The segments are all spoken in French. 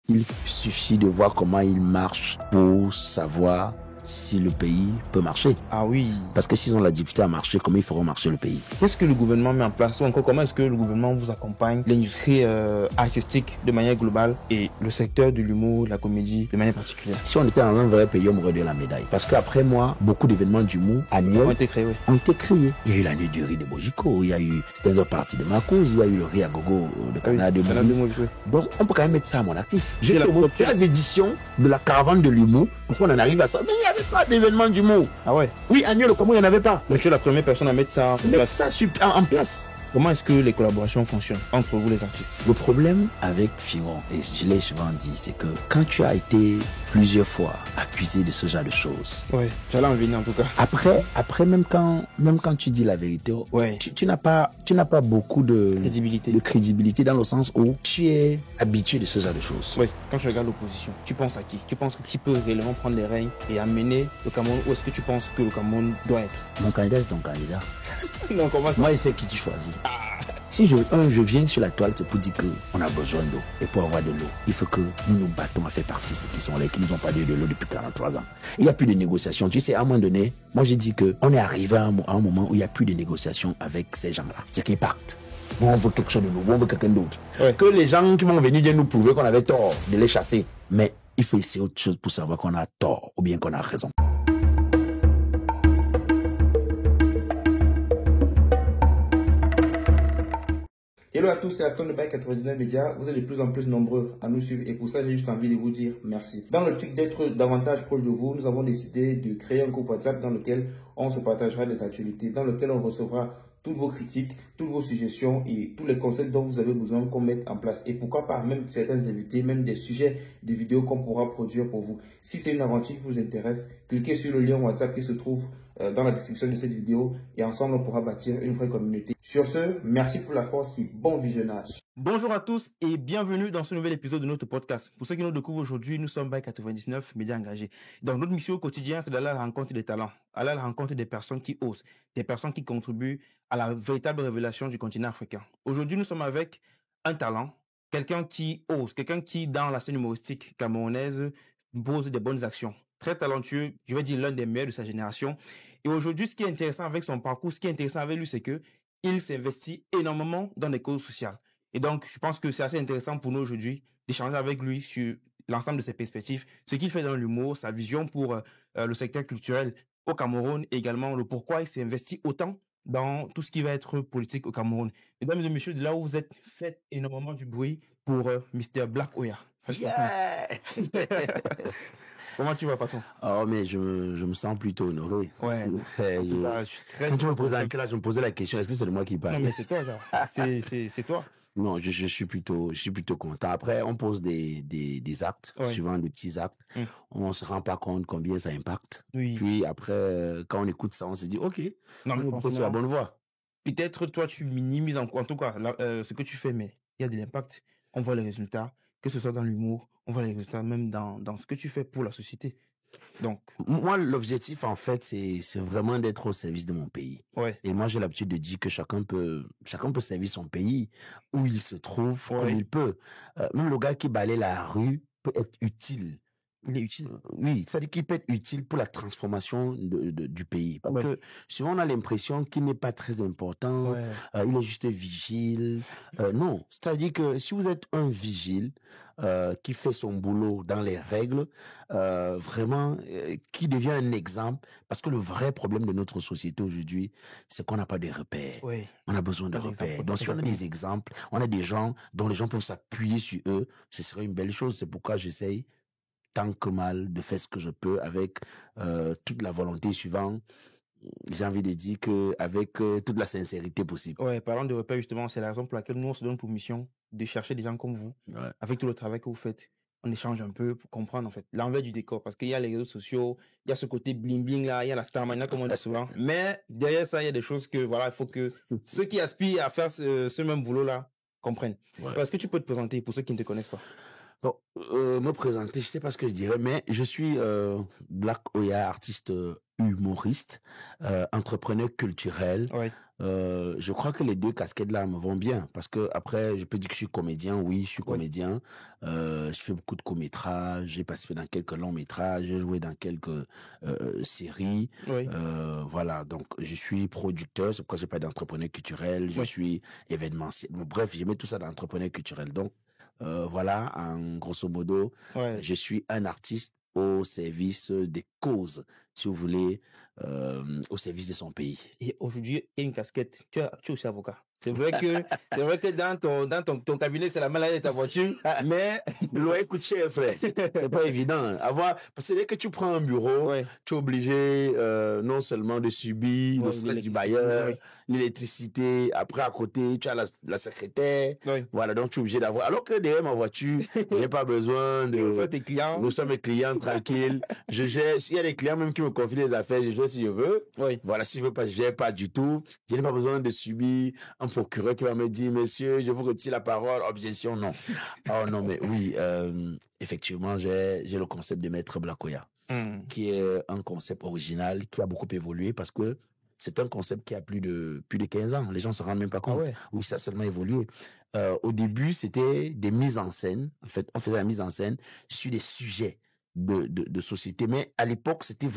Il suffit de voir comment il marche pour savoir si le pays peut marcher. Ah oui. Parce que s'ils ont la difficulté à marcher, comment ils feront marcher le pays? Qu'est-ce que le gouvernement met en place? Ou encore, comment est-ce que le gouvernement vous accompagne l'industrie artistique de manière globale et le secteur de l'humour, de la comédie de manière particulière? Si on était dans un vrai pays, on m'aurait donné la médaille. Parce qu'après moi, beaucoup d'événements d'humour annuels Ont été créés, oui. ont été créés. Il y a eu l'année du riz de Bojiko, il y a eu Stand-up Party de Marcos, il y a eu le riz à gogo de Canada de Moïse. Donc, on peut quand même mettre ça à mon actif. J'ai fait mon 13 éditions de la caravane de l'humour pour qu'on en arrive à ça. Mais il n'y avait pas d'événement d'humour. Ah ouais? Oui, annuel, comment il n'y en avait pas? Donc tu es la première personne à mettre ça en place. Ça en place. Comment est-ce que les collaborations fonctionnent entre vous les artistes? Le problème avec Firon, et je l'ai souvent dit, c'est que quand tu as été plusieurs fois accusé de ce genre de choses, Ouais, j'allais en venir en tout cas. après même quand tu dis la vérité, Ouais. tu n'as pas beaucoup de crédibilité dans le sens où tu es habitué de ce genre de choses. Oui, quand tu regardes l'opposition, tu penses à qui? Tu penses que qui peut réellement prendre les règnes et amener le Cameroun? Ou est-ce que tu penses que le Cameroun doit être? Mon candidat, c'est ton candidat. Non, comment ça? Moi, je sais qui tu choisis. Si je viens sur la toile, c'est pour dire qu'on a besoin d'eau. Et pour avoir de l'eau, il faut que nous nous battons à faire partie de ceux qui sont là, qui nous ont pas donné de l'eau depuis 43 ans. Il n'y a plus de négociations. Tu sais, à un moment donné, moi j'ai dit qu'on est arrivé à un moment où il n'y a plus de négociations avec ces gens-là. C'est qu'ils partent. Nous, on veut quelque chose de nouveau, on veut quelqu'un d'autre. Ouais. Que les gens qui vont venir viennent nous prouver qu'on avait tort de les chasser. Mais il faut essayer autre chose pour savoir qu'on a tort ou bien qu'on a raison. Hello à tous, c'est Aston de Bac 99 Média. Vous êtes de plus en plus nombreux à nous suivre et pour ça, j'ai juste envie de vous dire merci. Dans l'optique d'être davantage proche de vous, nous avons décidé de créer un groupe WhatsApp dans lequel on se partagera des actualités, dans lequel on recevra toutes vos critiques, toutes vos suggestions et tous les conseils dont vous avez besoin qu'on mette en place. Et pourquoi pas même certains invités, même des sujets de vidéos qu'on pourra produire pour vous. Si c'est une aventure qui vous intéresse, cliquez sur le lien WhatsApp qui se trouve dans la description de cette vidéo et ensemble on pourra bâtir une vraie communauté. Sur ce, merci pour la force et bon visionnage. Bonjour à tous et bienvenue dans ce nouvel épisode de notre podcast. Pour ceux qui nous découvrent aujourd'hui, nous sommes by 99 Médias Engagés. Donc notre mission au quotidien, c'est d'aller à la rencontre des talents, aller à la rencontre des personnes qui osent, des personnes qui contribuent à la véritable révélation du continent africain. Aujourd'hui, nous sommes avec un talent, quelqu'un qui ose, quelqu'un qui, dans la scène humoristique camerounaise, pose des bonnes actions. Très talentueux, je vais dire l'un des meilleurs de sa génération. Et aujourd'hui, ce qui est intéressant avec son parcours, ce qui est intéressant avec lui, c'est que il s'investit énormément dans des causes sociales. Et donc, je pense que c'est assez intéressant pour nous aujourd'hui d'échanger avec lui sur l'ensemble de ses perspectives, ce qu'il fait dans l'humour, sa vision pour le secteur culturel au Cameroun et également le pourquoi il s'est investi autant dans tout ce qui va être politique au Cameroun. Mesdames et messieurs, de là où vous êtes, faites énormément du bruit pour Mr. Black Oya. Yeah. Comment tu vas, patron? Oh, mais je me sens plutôt honoré. Ouais. En tout cas, je suis très... Quand tu me posais la question, est-ce que c'est de moi qui parle? Non, mais c'est toi, là. C'est toi. Non, je suis plutôt content. Après, on pose des actes, Ouais. souvent des petits actes. On se rend pas compte combien ça impacte. Oui. Puis après, quand on écoute ça, on se dit, OK, Non, mais on est sur la bonne voie. peut-être toi, tu minimises en tout cas ce que tu fais, mais il y a de l'impact. On voit les résultats, que ce soit dans l'humour, on voit les résultats même dans ce que tu fais pour la société. Donc, moi, l'objectif, en fait, c'est vraiment d'être au service de mon pays. ouais. Et moi, j'ai l'habitude de dire que chacun peut servir son pays où il se trouve, Ouais. comme il peut. Même le gars qui balaye la rue peut être utile. Il est utile. Oui, c'est-à-dire qu'il peut être utile pour la transformation du pays. Parce Ouais. que souvent, on a l'impression qu'il n'est pas très important, Ouais. il est juste vigile. Non, c'est-à-dire que si vous êtes un vigile qui fait son boulot dans les règles, vraiment, qui devient un exemple, parce que le vrai problème de notre société aujourd'hui, c'est qu'on n'a pas de repères. Ouais. On a besoin de Pas repères. d'exemple, Donc, si on a des exemples, on a des gens dont les gens peuvent s'appuyer sur eux, ce serait une belle chose. C'est pourquoi j'essaye tant que mal de faire ce que je peux avec toute la volonté suivante. J'ai envie de dire qu'avec toute la sincérité possible. Ouais, parlant de repères, justement, c'est la raison pour laquelle nous, on se donne pour mission de chercher des gens comme vous, Ouais. avec tout le travail que vous faites. On échange un peu pour comprendre, en fait, l'envers du décor. Parce qu'il y a les réseaux sociaux, il y a ce côté bling-bling là, il y a la starmania, comme on dit souvent. Mais derrière ça, il y a des choses que, voilà, il faut que ceux qui aspirent à faire ce même boulot-là comprennent. Ouais. Est-ce que tu peux te présenter pour ceux qui ne te connaissent pas? Bon, me présenter, je sais pas ce que je dirais, mais je suis Black Oya, artiste humoriste, entrepreneur culturel. Oui. Je crois que les deux casquettes là me vont bien parce que après, je peux dire que je suis comédien. Oui, je suis Oui. comédien. Je fais beaucoup de courts-métrages. J'ai participé dans quelques longs-métrages. J'ai joué dans quelques séries. Oui. Voilà. Donc, je suis producteur. C'est pourquoi j'ai pas d'entrepreneur culturel. Je Oui. suis événementiel. Bon, bref, je mets tout ça dans l'entrepreneur culturel. Donc, voilà, en grosso modo, Ouais. je suis un artiste au service des causes, si vous voulez, au service de son pays. Et aujourd'hui, il y a une casquette. Tu es aussi avocat. C'est vrai que dans ton cabinet, c'est la maladie de ta voiture, mais le loyer coûte cher, frère. C'est pas évident. Parce que dès que tu prends un bureau, ouais. tu es obligé non seulement de subir le stress du bailleur, l'électricité. Après, à côté, tu as la secrétaire. Oui. Voilà, donc tu es obligé d'avoir. Alors que derrière ma voiture, j'ai pas besoin de. Nous sommes tes clients. Nous sommes mes clients tranquilles. Je gère. Il y a des clients même qui me confient des affaires. Je gère si je veux. Oui. Voilà, si je veux pas, je gère pas du tout. Je n'ai pas besoin de subir un procureur qui va me dire, monsieur, je vous retire la parole, objection, non. Oh non, mais oui, effectivement, j'ai le concept de Maître Black Oya, qui est un concept original, qui a beaucoup évolué parce que c'est un concept qui a plus de 15 ans. Les gens se rendent même pas compte. Ah ouais. Oui, ça a seulement évolué. Au début, c'était des mises en scène. En fait, on faisait la mise en scène sur des sujets de société. Mais à l'époque, c'était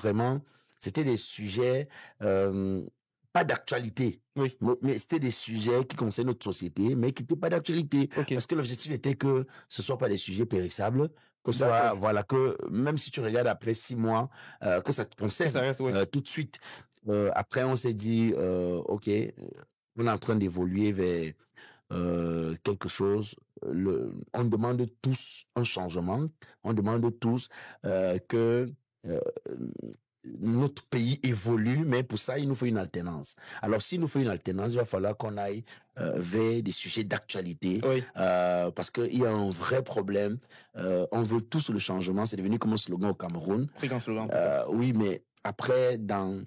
des sujets, pas d'actualité. Oui. Mais c'était des sujets qui concernaient notre société, mais qui n'étaient pas d'actualité. Okay. Parce que l'objectif était que ce soit pas des sujets périssables, que ce soit, voilà, que même si tu regardes après 6 mois, que ça te concerne tout de suite. Après, on s'est dit, OK, on est en train d'évoluer vers quelque chose. On demande tous un changement. On demande tous que notre pays évolue, mais pour ça, il nous faut une alternance. Alors, s'il nous faut une alternance, il va falloir qu'on aille vers des sujets d'actualité, parce qu'il y a un vrai problème. On veut tous le changement. C'est devenu comme un slogan au Cameroun. C'est un slogan. Oui, mais après, dans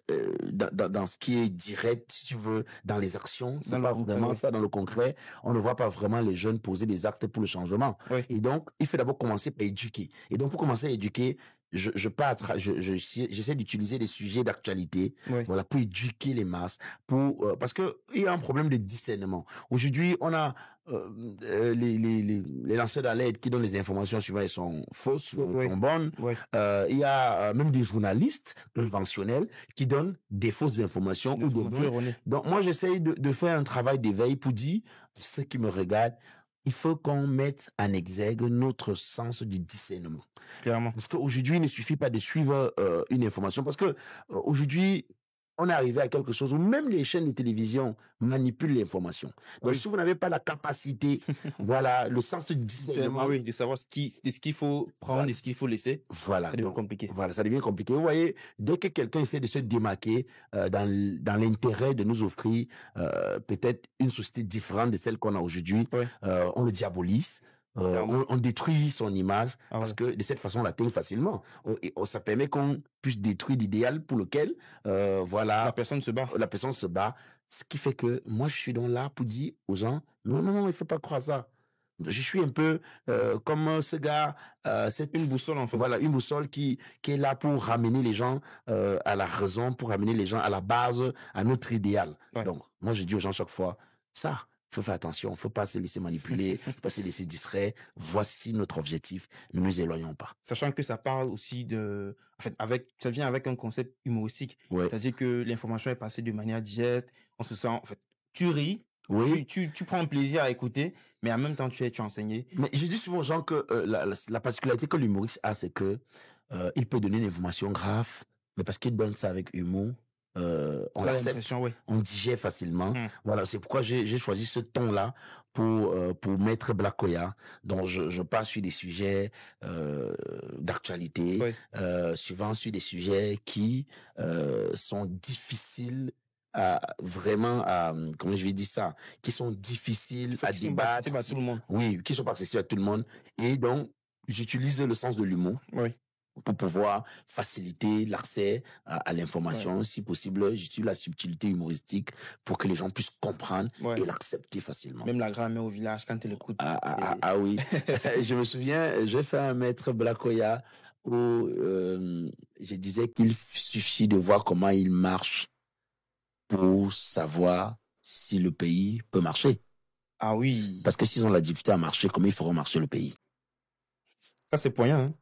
ce qui est direct, si tu veux, dans les actions, c'est pas vraiment ça dans le concret. On ne voit pas vraiment les jeunes poser des actes pour le changement. Oui. Et donc, il faut d'abord commencer par éduquer. Et donc, pour commencer à éduquer, j'essaie d'utiliser des sujets d'actualité, voilà, pour éduquer les masses, parce que il y a un problème de discernement. Aujourd'hui, on a les lanceurs d'alerte qui donnent les informations souvent elles sont fausses, sont bonnes. Il y a même des journalistes conventionnels qui donnent des fausses informations ou des vraies. Donc moi, j'essaie de faire un travail d'éveil pour dire ceux qui me regardent. Il faut qu'on mette en exergue notre sens du discernement. Clairement. Parce qu'aujourd'hui, il ne suffit pas de suivre une information. Parce que aujourd'hui, on est arrivé à quelque chose où même les chaînes de télévision manipulent l'information. Donc, si vous n'avez pas la capacité, voilà, le sens du discernement. Oui, de savoir ce qu'il faut prendre et ce qu'il faut laisser. Voilà. Ça devient compliqué. Voilà, ça devient compliqué. Vous voyez, dès que quelqu'un essaie de se démarquer dans l'intérêt de nous offrir peut-être une société différente de celle qu'on a aujourd'hui, on le diabolise. On détruit son image parce que de cette façon on l'atteint facilement. Ça permet qu'on puisse détruire l'idéal pour lequel voilà, la personne se bat. La personne se bat. Ce qui fait que moi je suis donc là pour dire aux gens non, il faut pas croire ça. Je suis un peu comme ce gars, une boussole en fait. Voilà, une boussole qui est là pour ramener les gens à la raison, pour ramener les gens à la base, à notre idéal. Donc moi je dis aux gens chaque fois ça. Faut faire attention, faut pas se laisser manipuler, faut pas se laisser distraire. Voici notre objectif, ne nous éloignons pas. Sachant que ça parle aussi ça vient avec un concept humoristique. C'est-à-dire que l'information est passée de manière digeste, on se sent, tu ris, tu prends un plaisir à écouter, mais en même temps, tu es enseigné. Mais je dis souvent aux gens que la particularité que l'humoriste a, c'est que il peut donner une information grave, mais parce qu'il donne ça avec humour, on l'accepte, on digère facilement. Voilà, c'est pourquoi j'ai choisi ce ton-là pour Maître Black Oya. Donc je passe sur des sujets d'actualité, souvent sur des sujets qui sont difficiles comment je vais dire ça, qui sont difficiles à débattre. Tout le monde. Oui, qui sont pas accessibles à tout le monde. Et donc j'utilise le sens de l'humour. pour pouvoir faciliter l'accès à l'information. Ouais. Si possible, j'utilise la subtilité humoristique pour que les gens puissent comprendre et l'accepter facilement. Même la grand-mère au village, quand elle écoute. Ah oui. Je me souviens, j'ai fait un maître Blakoya où je disais qu'il suffit de voir comment il marche pour savoir si le pays peut marcher. Ah oui. Parce que s'ils ont la difficulté à marcher, comment ils feront marcher le pays? Ça, c'est poignant, hein?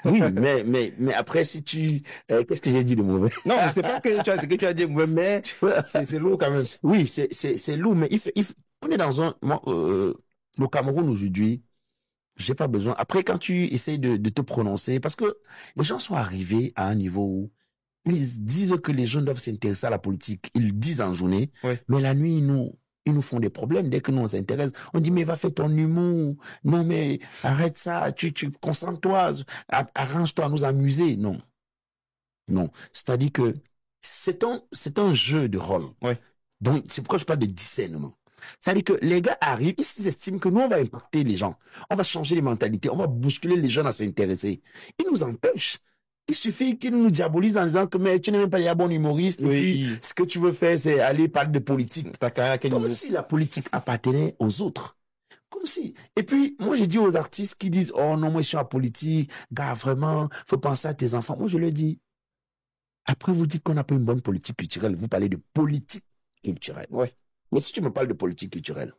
Oui, mais après, si tu... qu'est-ce que j'ai dit de mauvais? Non, c'est pas que tu as, c'est que tu as dit mauvais, mais c'est lourd quand même. Oui, c'est lourd, mais on est dans un... le Cameroun aujourd'hui, j'ai pas besoin... Après, quand tu essaies de te prononcer, parce que les gens sont arrivés à un niveau où ils disent que les jeunes doivent s'intéresser à la politique. Ils le disent en journée, mais la nuit, ils nous font des problèmes dès que nous on s'intéresse. On dit, mais va faire ton humour. Non, mais arrête ça. Tu concentre-toi. Arrange-toi à nous amuser. Non. Non. C'est-à-dire que c'est un jeu de rôle. Donc, c'est pourquoi je parle de discernement. C'est-à-dire que les gars arrivent, ils estiment que nous, on va impacter les gens. On va changer les mentalités. On va bousculer les jeunes à s'intéresser. Ils nous empêchent. Il suffit qu'ils nous diabolisent en disant que mais tu n'es même pas un bon humoriste. Et puis, ce que tu veux faire, c'est aller parler de politique. Comme si la politique appartenait aux autres. Comme si. Et puis, moi, j'ai dit aux artistes qui disent, oh non, moi, je suis en politique. Gars, vraiment, faut penser à tes enfants. Moi, je leur dis, après, vous dites qu'on n'a pas une bonne politique culturelle. Vous parlez de politique culturelle. Mais si tu me parles de politique culturelle,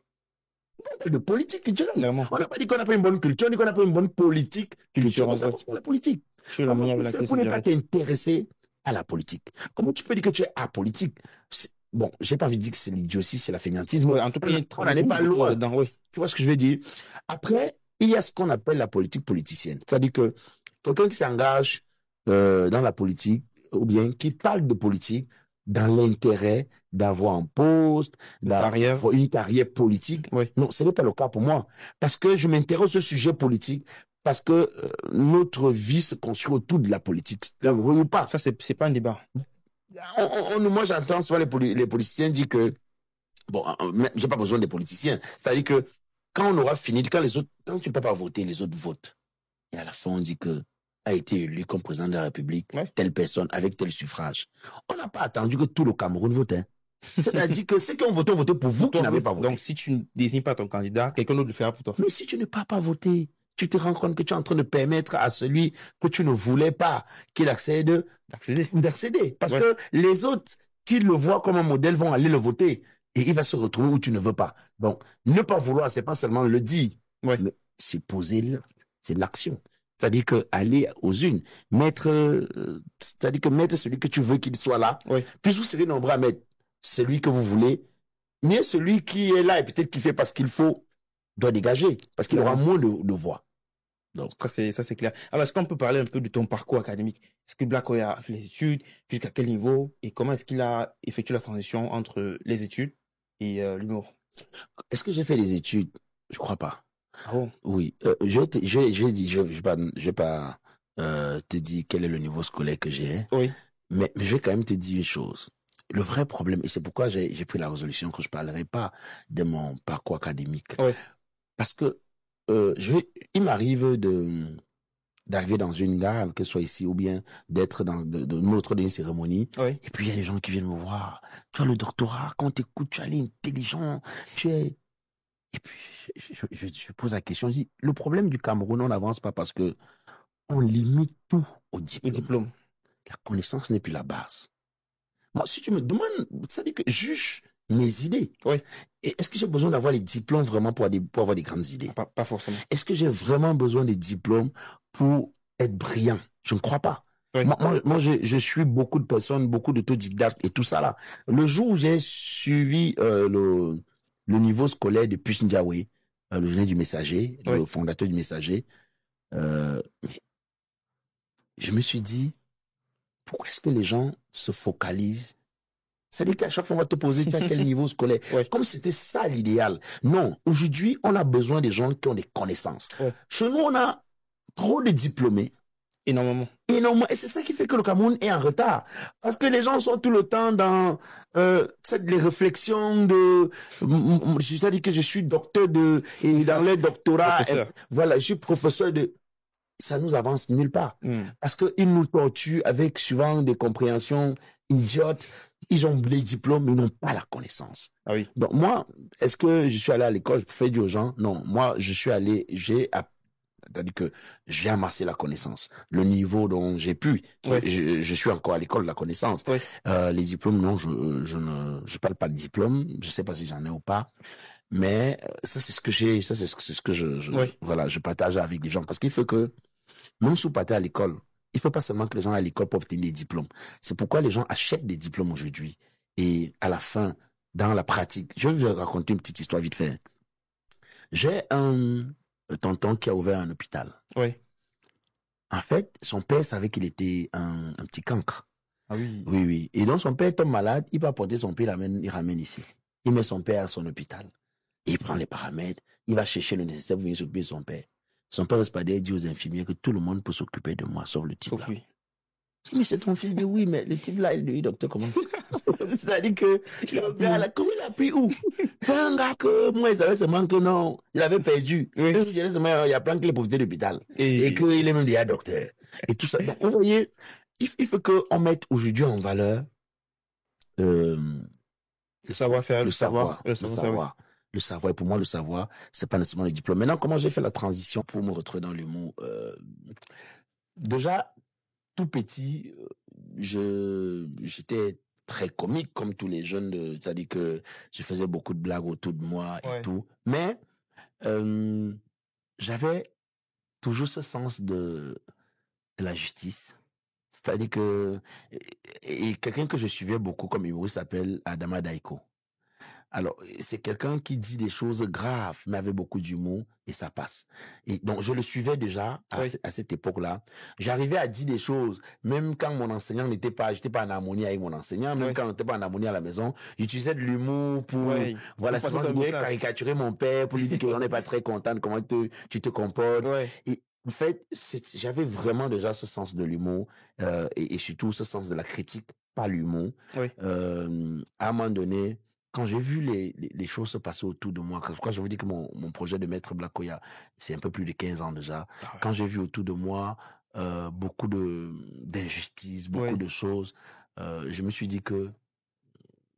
on parle de politique culturelle. Clairement. On n'a pas dit qu'on n'a pas une bonne culture, on dit qu'on n'a pas une bonne politique culturelle. Ça passe pour la politique. Comment tu fais pour ne pas t'intéresser à la politique? Comment tu peux dire que tu es apolitique? Bon, j'ai pas envie de dire que c'est l'idiotie, c'est la fainéantisme. En tout cas, on n'en est pas loin. Tu vois ce que je veux dire? Après, il y a ce qu'on appelle la politique politicienne. C'est-à-dire que quelqu'un qui s'engage dans la politique, ou bien qui parle de politique, dans l'intérêt d'avoir un poste, d'avoir une carrière politique. Non, ce n'est pas le cas pour moi. Parce que je m'intéresse au sujet politique, parce que notre vie se construit autour de la politique. Ou pas. Ça, c'est pas un débat. Moi, j'entends souvent les politiciens dire que, bon, j'ai pas besoin des politiciens. C'est-à-dire que quand on aura fini, quand tu ne peux pas voter, les autres votent. Et à la fin, on dit que a été élu comme président de la République, telle personne, avec tel suffrage. On n'a pas attendu que tout le Cameroun vote. Hein. C'est-à-dire que ceux qui ont voté pour vous qui n'avez pas voté. Donc, si tu ne désignes pas ton candidat, quelqu'un d'autre le fera pour toi. Mais si tu ne peux pas voter, tu te rends compte que tu es en train de permettre à celui que tu ne voulais pas qu'il accède d'accéder. Parce que les autres qui le voient comme un modèle vont aller le voter. Et il va se retrouver où tu ne veux pas. Donc, ne pas vouloir, c'est pas seulement le dire. Mais c'est poser là. C'est l'action. C'est-à-dire que aller aux unes, c'est-à-dire que mettre celui que tu veux qu'il soit là, plus vous serez nombreux à mettre celui que vous voulez, mieux celui qui est là et peut-être qui fait pas ce qu'il faut, doit dégager, parce qu'il aura moins de voix. Donc ça c'est clair. Alors est-ce qu'on peut parler un peu de ton parcours académique? Est-ce que Blakoya a fait les études, jusqu'à quel niveau, et comment est-ce qu'il a effectué la transition entre les études et l'humour? Est-ce que j'ai fait les études? Je crois pas. Ah bon? Oui, je vais pas te dire quel est le niveau scolaire que j'ai. Mais je vais quand même te dire une chose. Le vrai problème, et c'est pourquoi j'ai pris la résolution que je parlerai pas de mon parcours académique. Parce que il m'arrive d'arriver dans une gare, que ce soit ici, ou bien d'être dans une cérémonie. Et puis il y a des gens qui viennent me voir. Tu as le doctorat, quand t'écoutes, tu as l'intelligent, tu es... Et puis, je pose la question, je dis, le problème du Cameroun, on n'avance pas parce que on limite tout au diplôme. La connaissance n'est plus la base. Moi, si tu me demandes, ça dit que juge mes idées. Et est-ce que j'ai besoin d'avoir les diplômes vraiment pour avoir des grandes idées? Pas forcément. Est-ce que j'ai vraiment besoin des diplômes pour être brillant? Je ne crois pas. Moi, je suis beaucoup de personnes, beaucoup d'autodidactes et tout ça là. Le jour où j'ai suivi le niveau scolaire de Puss Ndiaye, le génie du Messager, le fondateur du Messager, je me suis dit, pourquoi est-ce que les gens se focalisent? C'est-à-dire qu'à chaque fois, on va te poser, tu as quel niveau scolaire? Comme si c'était ça l'idéal. Non, aujourd'hui, on a besoin des gens qui ont des connaissances. Chez nous, on a trop de diplômés. Énormément. Et c'est ça qui fait que le Cameroun est en retard. Parce que les gens sont tout le temps dans les réflexions de... C'est-à-dire que je suis docteur et dans le doctorat, voilà, je suis professeur de... ça nous avance nulle part. Parce qu'ils nous torturent avec souvent des compréhensions idiotes. Ils ont les diplômes, mais ils n'ont pas la connaissance. Ah oui. Donc moi, est-ce que je suis allé à l'école, je fais du aux gens? Non, moi, c'est-à-dire que j'ai amassé la connaissance. Le niveau dont j'ai pu, je suis encore à l'école de la connaissance. Les diplômes, non, je parle pas de diplôme. Je sais pas si j'en ai ou pas. Mais ça, c'est ce que j'ai, ça, c'est ce que voilà, je partage avec les gens. Parce qu'il faut que, même si vous partez à l'école, il faut pas seulement que les gens aient à l'école pour obtenir des diplômes. C'est pourquoi les gens achètent des diplômes aujourd'hui. Et à la fin, dans la pratique, je vais vous raconter une petite histoire vite fait. J'ai un tonton qui a ouvert un hôpital. En fait, son père savait qu'il était un petit cancre. Ah oui. Oui. Et donc, son père tombe malade, il va porter son père, il ramène ici. Il met son père à son hôpital. Il prend les paramètres, il va chercher le nécessaire pour venir s'occuper de son père. Son père reste pas derrière, dit aux infirmières que tout le monde peut s'occuper de moi, sauf le type là. Lui. Mais c'est ton fils, dit oui, mais le type là, il dit, docteur, comment? C'est-à-dire que, comment il a pris où? Un gars que, moi, il savait seulement que non, il avait perdu. Il y a plein de clés pour profiter de l'hôpital. Et qu'il est même déjà docteur. Et tout ça. Donc, vous voyez, il faut qu'on mette aujourd'hui en valeur, le savoir-faire, le savoir. Et pour moi, le savoir, c'est pas nécessairement le diplôme. Maintenant, comment j'ai fait la transition pour me retrouver dans l'humour? Déjà, tout petit, j'étais très comique comme tous les jeunes, c'est-à-dire que je faisais beaucoup de blagues autour de moi et tout. Mais j'avais toujours ce sens de la justice. C'est-à-dire que et quelqu'un que je suivais beaucoup comme humoriste s'appelle Adama Daiko. Alors, c'est quelqu'un qui dit des choses graves, mais avec beaucoup d'humour, et ça passe. Et donc, je le suivais déjà à cette époque-là. J'arrivais à dire des choses, même quand mon enseignant j'étais pas en harmonie avec mon enseignant, même quand on n'était pas en harmonie à la maison, j'utilisais de l'humour pour, voilà, souvent je voulais caricaturer mon père, pour lui dire qu'on n'est pas très content de comment tu te comportes. Et en fait, j'avais vraiment déjà ce sens de l'humour, et surtout ce sens de la critique, pas l'humour. À un moment donné, quand j'ai vu les choses se passer autour de moi, quand je vous dis que mon projet de Maître Blakoya, c'est un peu plus de 15 ans déjà, quand j'ai vu autour de moi beaucoup d'injustices, beaucoup de choses, je me suis dit que,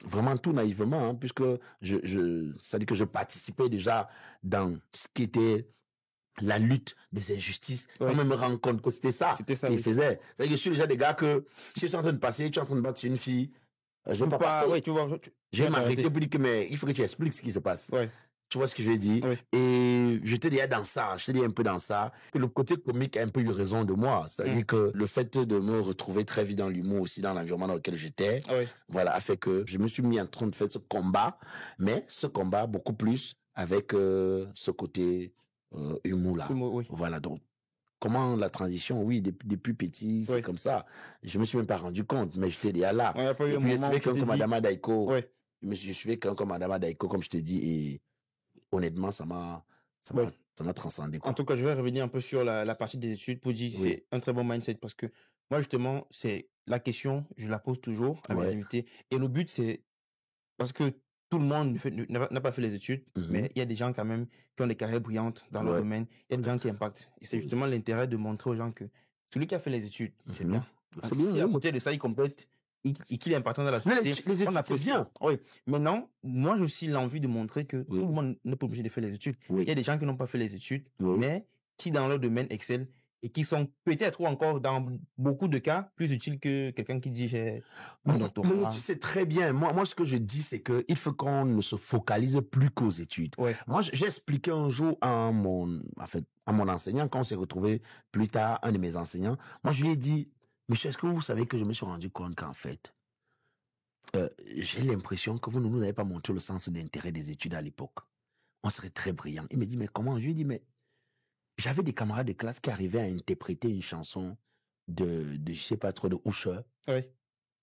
vraiment tout naïvement, puisque c'est-à-dire que je participais déjà dans ce qui était la lutte des injustices, sans même me rendre compte que c'était ça qu'il faisait. C'est-à-dire que je suis déjà des gars que, si je suis en train de passer, tu es en train de battre sur une fille, je vais pas passer. Je vais m'arrêter pour dire que, mais il faut que tu expliques ce qui se passe. Tu vois ce que je veux dire? Et j'étais déjà dans ça, j'étais un peu dans ça. Et le côté comique a un peu eu raison de moi. C'est-à-dire que le fait de me retrouver très vite dans l'humour aussi, dans l'environnement dans lequel j'étais, voilà, a fait que je me suis mis en train de faire ce combat, mais ce combat beaucoup plus avec ce côté humour-là. Voilà, donc. Comment la transition, oui, depuis petit, c'est comme ça. Je me suis même pas rendu compte, mais j'étais déjà là. Et puis, je suivais quelqu'un comme Adama Daiko. Je suivais quelqu'un comme Adama Daiko, comme je te dis, et honnêtement, ça m'a transcendé, quoi. En tout cas, je vais revenir un peu sur la partie des études pour dire que c'est un très bon mindset parce que moi, justement, c'est la question, je la pose toujours à mes invités. Et le but, c'est parce que tout le monde n'a pas fait les études, mais il y a des gens quand même qui ont des carrières brillantes dans leur domaine. Il y a des gens qui impactent. Et c'est justement l'intérêt de montrer aux gens que celui qui a fait les études, c'est bien. Si à côté de ça, il complète et qu'il est important dans la société, les études, c'est bien. Maintenant, moi, j'ai aussi l'envie de montrer que tout le monde n'est pas obligé de faire les études. Il y a des gens qui n'ont pas fait les études, mais qui, dans leur domaine, excellent et qui sont peut-être ou encore dans beaucoup de cas plus utiles que quelqu'un qui dit j'ai un doctorat. C'est très bien. Moi, ce que je dis, c'est que il faut qu'on ne se focalise plus qu'aux études. Moi, j'ai expliqué un jour à mon enseignant, quand on s'est retrouvé plus tard, un de mes enseignants, moi, je lui ai dit, monsieur, est-ce que vous savez que je me suis rendu compte qu'en fait, j'ai l'impression que vous ne nous avez pas montré le sens d'intérêt des études à l'époque. On serait très brillants. Il me dit, mais comment? Je lui ai dit, mais j'avais des camarades de classe qui arrivaient à interpréter une chanson de je sais pas trop, de Usher,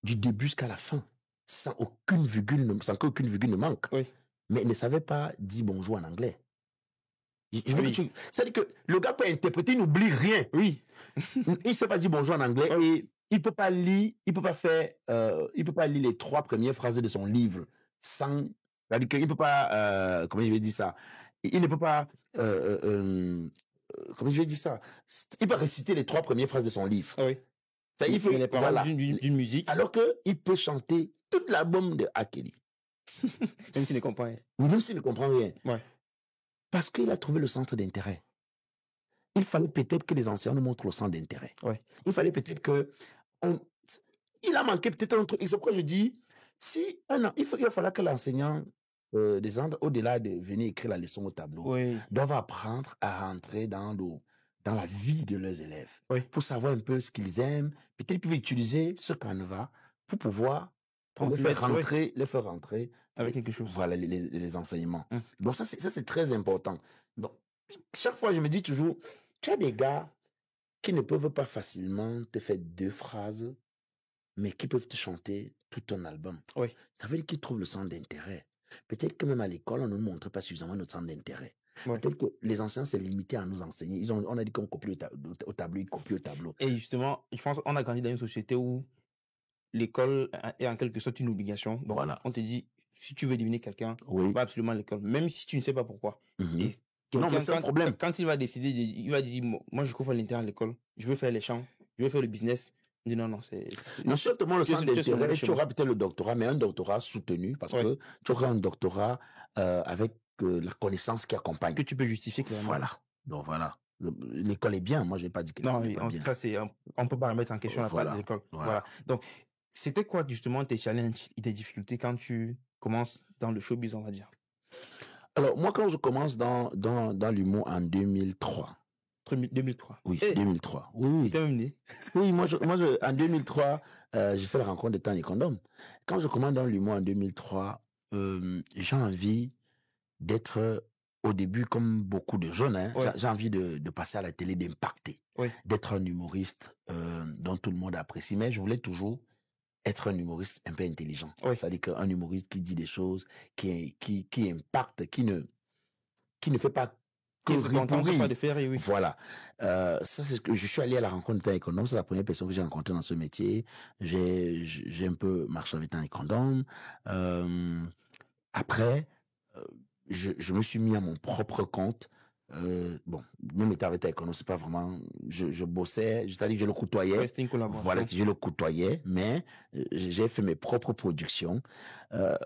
du début jusqu'à la fin, sans qu'aucune virgule ne manque. Mais ils ne savaient pas dire bonjour en anglais. C'est-à-dire que le gars peut interpréter, il n'oublie rien. Il ne sait pas dire bonjour en anglais et il peut pas lire les 3 premières phrases de son livre sans, c'est-à-dire qu'il peut pas, comment je vais dire ça, il ne peut pas comment je vais dire ça? Il peut réciter les 3 premières phrases de son livre. Oui. Ça, il fait, les paroles voilà. d'une musique. Alors que il peut chanter toute l'album de R. Kelly. Même s'il ne comprend rien. Ou même s'il ne comprend rien. Ouais. Parce qu'il a trouvé le centre d'intérêt. Il fallait peut-être que les anciens nous montrent le centre d'intérêt. Ouais. Il fallait peut-être que... Il a manqué peut-être un truc. Et c'est pourquoi je dis, il va falloir que l'enseignant, au-delà de venir écrire la leçon au tableau, Oui. doivent apprendre à rentrer dans la vie de leurs élèves. Oui. Pour savoir un peu ce qu'ils aiment. Peut-être qu'ils peuvent utiliser ce canevas pour pouvoir les faire rentrer avec quelque chose. Voilà, les enseignements. Donc ça, c'est très important. Donc, chaque fois, je me dis toujours, tu as des gars qui ne peuvent pas facilement te faire 2 phrases, mais qui peuvent te chanter tout un album. Oui. Ça veut dire qu'ils trouvent le centre d'intérêt. Peut-être que même à l'école, on ne nous montre pas suffisamment notre centre d'intérêt. Ouais. Peut-être que les anciens s'est limité à nous enseigner. On a dit qu'on copie au tableau, ils copient au tableau. Et justement, je pense qu'on a grandi dans une société où l'école est en quelque sorte une obligation. Donc, voilà. On te dit, si tu veux devenir quelqu'un, va absolument à l'école, même si tu ne sais pas pourquoi. Et non, mais c'est un problème. Quand il va décider, il va dire, moi, je couvre l'intérêt à l'école, je veux faire les champs, je veux faire le business. Il dit non, non, certainement le centre d'intérêt, tu auras peut-être le doctorat, mais un doctorat soutenu, parce que tu auras un doctorat avec la connaissance qui accompagne. Que tu peux justifier clairement. Voilà. Donc voilà. L'école est bien, moi, j'ai pas dit que l'école est pas bien. Ça, on peut pas remettre en question la place de l'école. Voilà. Donc, c'était quoi, justement, tes challenges et tes difficultés quand tu commences dans le showbiz, on va dire? Alors, moi, quand je commence dans l'humour en 2003. 2003. Oui, 2003. Oui. T'es même né? Oui, moi, en 2003, j'ai fait la rencontre de Tani Condom. Quand je commence dans l'humour en 2003, j'ai envie d'être, au début, comme beaucoup de jeunes, j'ai envie de passer à la télé, d'impacter, d'être un humoriste dont tout le monde apprécie. Mais je voulais toujours être un humoriste un peu intelligent. C'est-à-dire qu'un humoriste qui dit des choses, qui impacte, qui ne fait pas qui se contente pas de faire, oui. Voilà. Ça, c'est que je suis allé à la rencontre de Tani Condom. C'est la première personne que j'ai rencontrée dans ce métier. J'ai un peu marché avec Tani Condom. Après, je me suis mis à mon propre compte. Bon, même étant avec Tani Condom, c'est pas vraiment, je bossais, c'est-à-dire que je le côtoyais. Ouais, c'était une collaboration. Voilà, je le côtoyais, mais j'ai fait mes propres productions.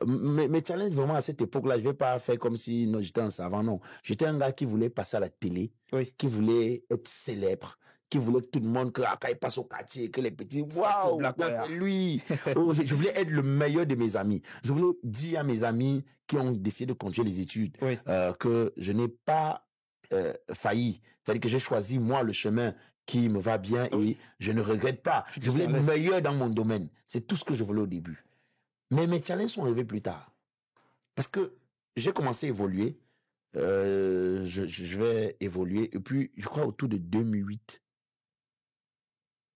Mes challenges vraiment à cette époque-là, je vais pas faire comme si non, j'étais un savant, non. J'étais un gars qui voulait passer à la télé, qui voulait être célèbre, qui voulait que tout le monde, quand il passe au quartier, que les petits, waouh, lui. Je voulais être le meilleur de mes amis. Je voulais dire à mes amis qui ont décidé de continuer les études, que je n'ai pas failli. C'est-à-dire que j'ai choisi, moi, le chemin qui me va bien et je ne regrette pas. Je voulais être meilleur dans mon domaine. C'est tout ce que je voulais au début. Mais mes challenges sont arrivés plus tard. Parce que j'ai commencé à évoluer. Je vais évoluer. Et puis, je crois autour de 2008.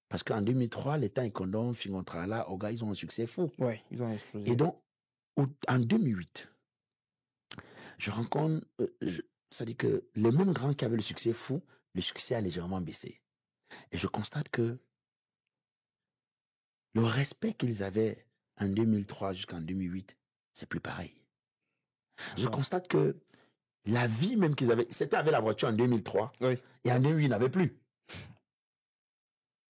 Parce qu'en 2003, les Tani Condom, Fingontrala, Oga, ils ont un succès fou. Ouais, ils ont explosé. Et donc, en 2008, je rencontre... c'est-à-dire que les mêmes grands qui avaient le succès fou, le succès a légèrement baissé. Et je constate que le respect qu'ils avaient en 2003 jusqu'en 2008, c'est plus pareil. Je constate que la vie même qu'ils avaient, c'était avec la voiture en 2003, et en 2008, ils n'avaient plus.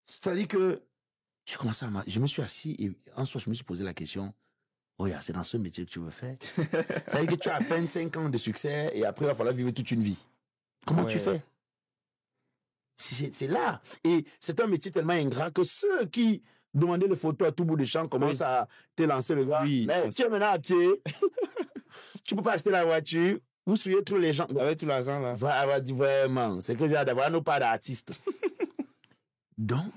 C'est-à-dire que je me suis assis et un soir, je me suis posé la question, c'est dans ce métier que tu veux faire. C'est-à-dire que tu as à peine 5 ans de succès et après, il va falloir vivre toute une vie. Comment tu fais? C'est là. Et c'est un métier tellement ingrat que ceux qui demandaient les photos à tout bout de champ commencent à te lancer le gars. Mais tu es maintenant à pied. Tu peux pas acheter la voiture. Vous suivez tous les gens. Avec tout l'argent, là. Vraiment. C'est que d'avoir nos pas d'artistes. Donc,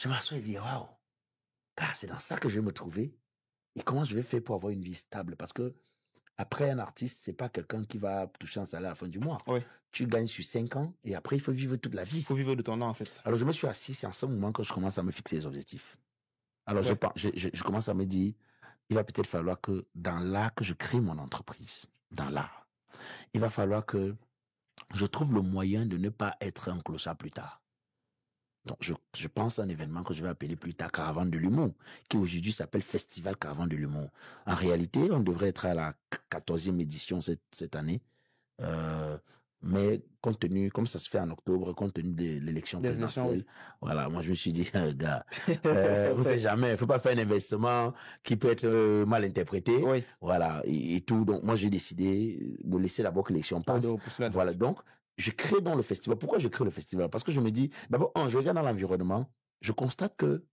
je m'assois et dis, waouh. Car c'est dans ça que je vais me trouver. Et comment je vais faire pour avoir une vie stable? Parce que après, un artiste, c'est pas quelqu'un qui va toucher un salaire à la fin du mois. Tu gagnes sur 5 ans et après, il faut vivre toute la vie. Il faut vivre de ton nom, en fait. Alors, je me suis assis, c'est en ce moment que je commence à me fixer les objectifs. Alors, je commence à me dire, il va peut-être falloir que dans l'art que je crée mon entreprise, dans l'art, il va falloir que je trouve le moyen de ne pas être un clochard plus tard. Donc, je pense à un événement que je vais appeler plus tard Caravane de l'humour, qui aujourd'hui s'appelle Festival Caravane de l'humour. En réalité, on devrait être à la 14e édition cette année. Mais compte tenu, comme ça se fait en octobre, compte tenu de l'élection présidentielle, voilà, moi je me suis dit, gars, on sait jamais, il faut pas faire un investissement qui peut être mal interprété, voilà, et tout. Donc moi j'ai décidé de laisser d'abord que l'élection passe. Voilà, donc je crée dans le festival. Pourquoi je crée le festival? Parce que je me dis, d'abord, je regarde dans l'environnement, je constate que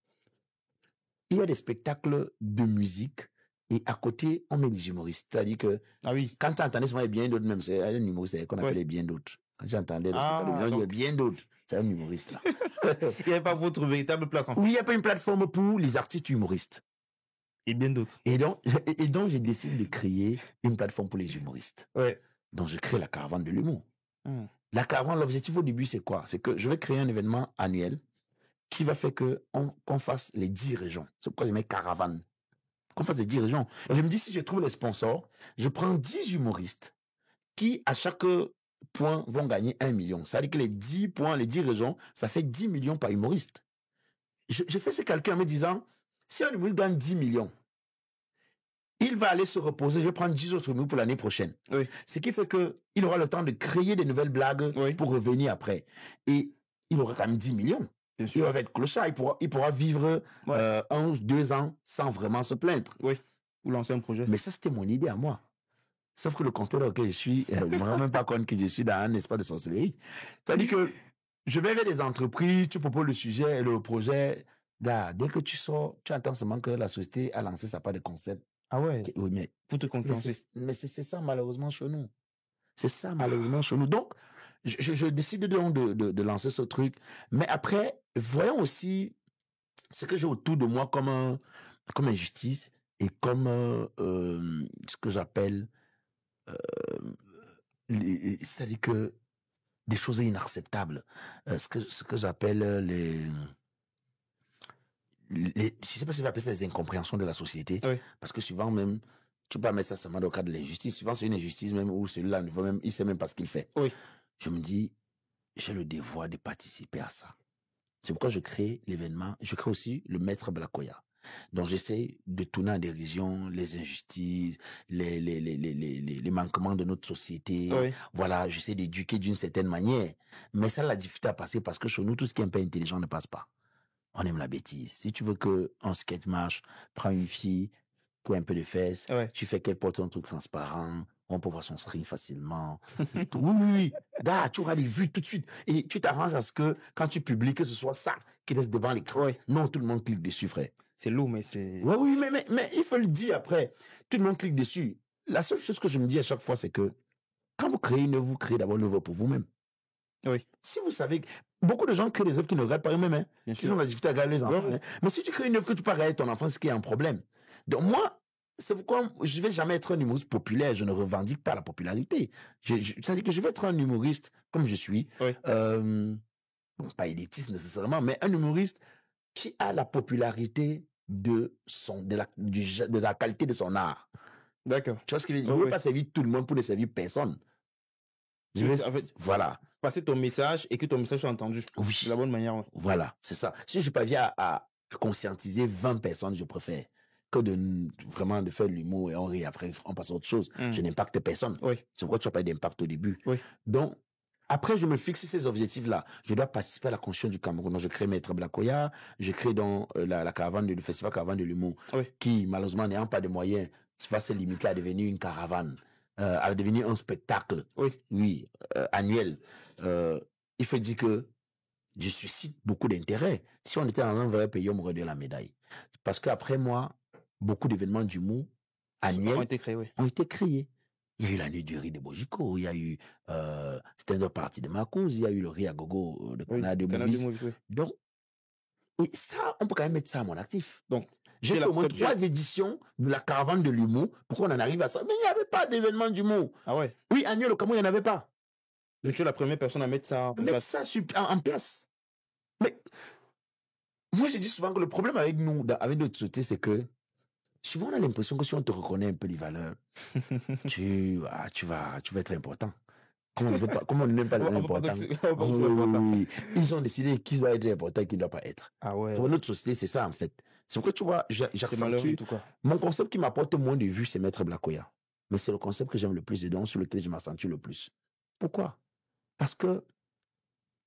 il y a des spectacles de musique. Et à côté, on met les humoristes. C'est-à-dire que, quand tu entendais souvent, il y a bien d'autres, même, c'est un humoriste qu'on appelait bien d'autres. Quand j'entendais le spectacle, il y a bien d'autres. C'est un humoriste, là. Il n'y avait pas votre véritable place, en fait. Oui, il n'y a pas une plateforme pour les artistes humoristes. Et bien d'autres. Et donc, j'ai décidé de créer une plateforme pour les humoristes. Donc, je crée la caravane de l'humour. La caravane, l'objectif au début, c'est quoi? C'est que je vais créer un événement annuel qui va faire qu'on fasse les 10 régions. C'est pourquoi je mets caravane. Qu'on fasse les 10 régions. Et je me dis, si je trouve les sponsors, je prends 10 humoristes qui, à chaque point, vont gagner 1 million. C'est-à-dire que les 10 points, les 10 régions, ça fait 10 millions par humoriste. Je fais ce calcul en me disant, si un humoriste gagne 10 millions, il va aller se reposer, je vais prendre 10 autres humoristes pour l'année prochaine. Ce qui fait qu'il aura le temps de créer des nouvelles blagues pour revenir après. Et il aura quand même 10 millions. Bien sûr. Il va être clochard, il pourra vivre 1 ou 2 ans sans vraiment se plaindre. Ou lancer un projet. Mais ça, c'était mon idée à moi. Sauf que le contexte dans lequel je suis, je ne me rends même pas compte que je suis dans un espace de sorcellerie. C'est-à-dire que je vais vers des entreprises, tu proposes le sujet et le projet. Gars, dès que tu sors, tu entends seulement que la société a lancé sa part de concept. Oui, mais pour te concurrencer. Mais c'est ça, malheureusement, chez nous. C'est ça, malheureusement, chez nous. Donc, je décide donc de lancer ce truc. Mais après, voyons aussi ce que j'ai autour de moi comme injustice et comme ce que j'appelle, c'est-à-dire que des choses inacceptables. Ce que j'appelle je sais pas si je vais appeler ça les incompréhensions de la société. Parce que souvent même, tu peux pas mettre ça seulement dans le cadre de l'injustice. Souvent, c'est une injustice même où celui-là ne veut même, il sait même pas ce qu'il fait. Je me dis, j'ai le devoir de participer à ça. C'est pourquoi je crée l'événement. Je crée aussi le Maître Blakoya. Donc, j'essaie de tourner en dérision les injustices, les manquements de notre société. Voilà, j'essaie d'éduquer d'une certaine manière. Mais ça, la difficulté à passer parce que chez nous, tout ce qui est un peu intelligent ne passe pas. On aime la bêtise. Si tu veux que un skate marche, prends une fille, pour un peu de fesses, tu fais qu'elle porte un truc transparent, on peut voir son string facilement. oui. Là, tu auras des vues tout de suite. Et tu t'arranges à ce que, quand tu publies, que ce soit ça qui reste devant l'écran. Non, tout le monde clique dessus, frère. C'est lourd, mais c'est... Oui, mais il faut le dire après. Tout le monde clique dessus. La seule chose que je me dis à chaque fois, c'est que, quand vous créez une œuvre, vous créez d'abord une œuvre pour vous-même. Si vous savez, beaucoup de gens créent des œuvres qui ne regardent pas eux-mêmes, qui ont la difficulté à regarder les enfants. Mais si tu crées une œuvre que tu peux regarder ton enfant, c'est qu'il y a un problème. Donc moi, c'est pourquoi je vais jamais être un humoriste populaire. Je ne revendique pas la popularité. C'est-à-dire que je vais être un humoriste comme je suis. Bon, pas élitiste nécessairement, mais un humoriste qui a la popularité de la qualité de son art. D'accord. Tu vois ce que je veux dire? Je ne veux pas servir tout le monde pour ne servir personne. Voilà. Passer ton message et que ton message soit entendu. De la bonne manière. Voilà, c'est ça. Si je parviens à conscientiser 20 personnes, je préfère que vraiment de faire de l'humour et on rit après, on passe à autre chose. Je n'impacte personne. C'est pourquoi tu n'as pas d'impact au début. Donc, après, je me fixe ces objectifs-là. Je dois participer à la construction du Cameroun. Donc, je crée Maître Blakoya, je crée donc la caravane le festival caravane de l'humour, qui, malheureusement, n'ayant pas de moyens, va se limiter à devenir une caravane. À devenir un spectacle annuel. Il faut dire que je suscite beaucoup d'intérêt. Si on était dans un vrai pays, on m'aurait donné la médaille. Parce qu'après moi, beaucoup d'événements d'humour annuels ont été créés. Il y a eu la nuit du riz de Bojiko, il y a eu Stand-up Party de Marcos, il y a eu le riz à gogo de Canada de Movies. Donc, et ça, on peut quand même mettre ça à mon actif. Donc, j'ai fait au moins 3 éditions de la caravane de l'humour. Pourquoi on en arrive à ça? Mais il n'y avait pas d'événement d'humour. Oui, annuel au Cameroun, il n'y en avait pas. Donc, tu es la première personne à mettre ça en place. En place. Mais, moi, je dis souvent que le problème avec nous, avec notre société, c'est que souvent, on a l'impression que si on te reconnaît un peu les valeurs, tu vas être important. Comment on n'aime pas les importants? Oui. Ils ont décidé qui doit être important et qui ne doit pas être. Pour notre société, c'est ça, en fait. C'est pourquoi, tu vois, j'accentue. Mon concept qui m'apporte moins de vues, c'est Maître Blakoya. Mais c'est le concept que j'aime le plus et donc sur lequel je m'accentue le plus. Pourquoi? Parce que Parce que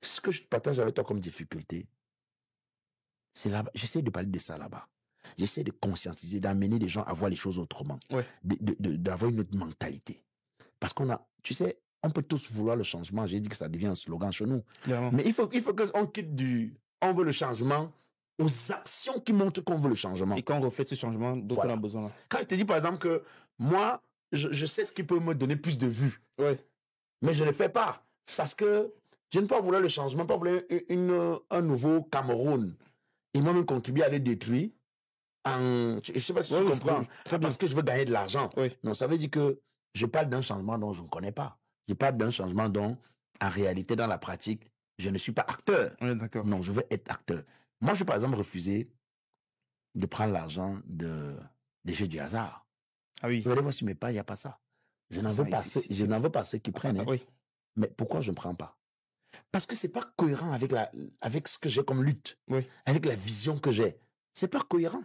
ce que je partage avec toi comme difficulté, c'est là-bas. J'essaie de parler de ça là-bas. J'essaie de conscientiser, d'amener les gens à voir les choses autrement. Ouais. D'avoir une autre mentalité. Parce qu'on a, tu sais, on peut tous vouloir le changement. J'ai dit que ça devient un slogan chez nous. Clairement. Mais il faut qu'on quitte on veut le changement aux actions qui montrent qu'on veut le changement. Et quand on reflète ce changement, d'autres on a besoin là. Quand je te dis par exemple que moi, je sais ce qui peut me donner plus de vues. Ouais. Mais je ne le fais pas. Parce que je ne peux pas vouloir le changement, pas vouloir un nouveau Cameroun. Et moi-même contribuer à les détruire. Je ne sais pas si tu comprends. Parce que je veux gagner de l'argent. Oui. Non, ça veut dire que je parle d'un changement dont je ne connais pas. Je parle d'un changement dont, en réalité, dans la pratique, je ne suis pas acteur. Oui, d'accord. Non, je veux être acteur. Moi, je vais par exemple refuser de prendre l'argent des jeux du hasard. Ah oui. Vous allez voir sur mes pas, il n'y a pas ça. Je n'en veux pas. Je n'en veux pas ceux qui prennent. Oui. Mais pourquoi je ne prends pas? Parce que c'est pas cohérent avec ce que j'ai comme lutte. Oui. Avec la vision que j'ai. C'est pas cohérent.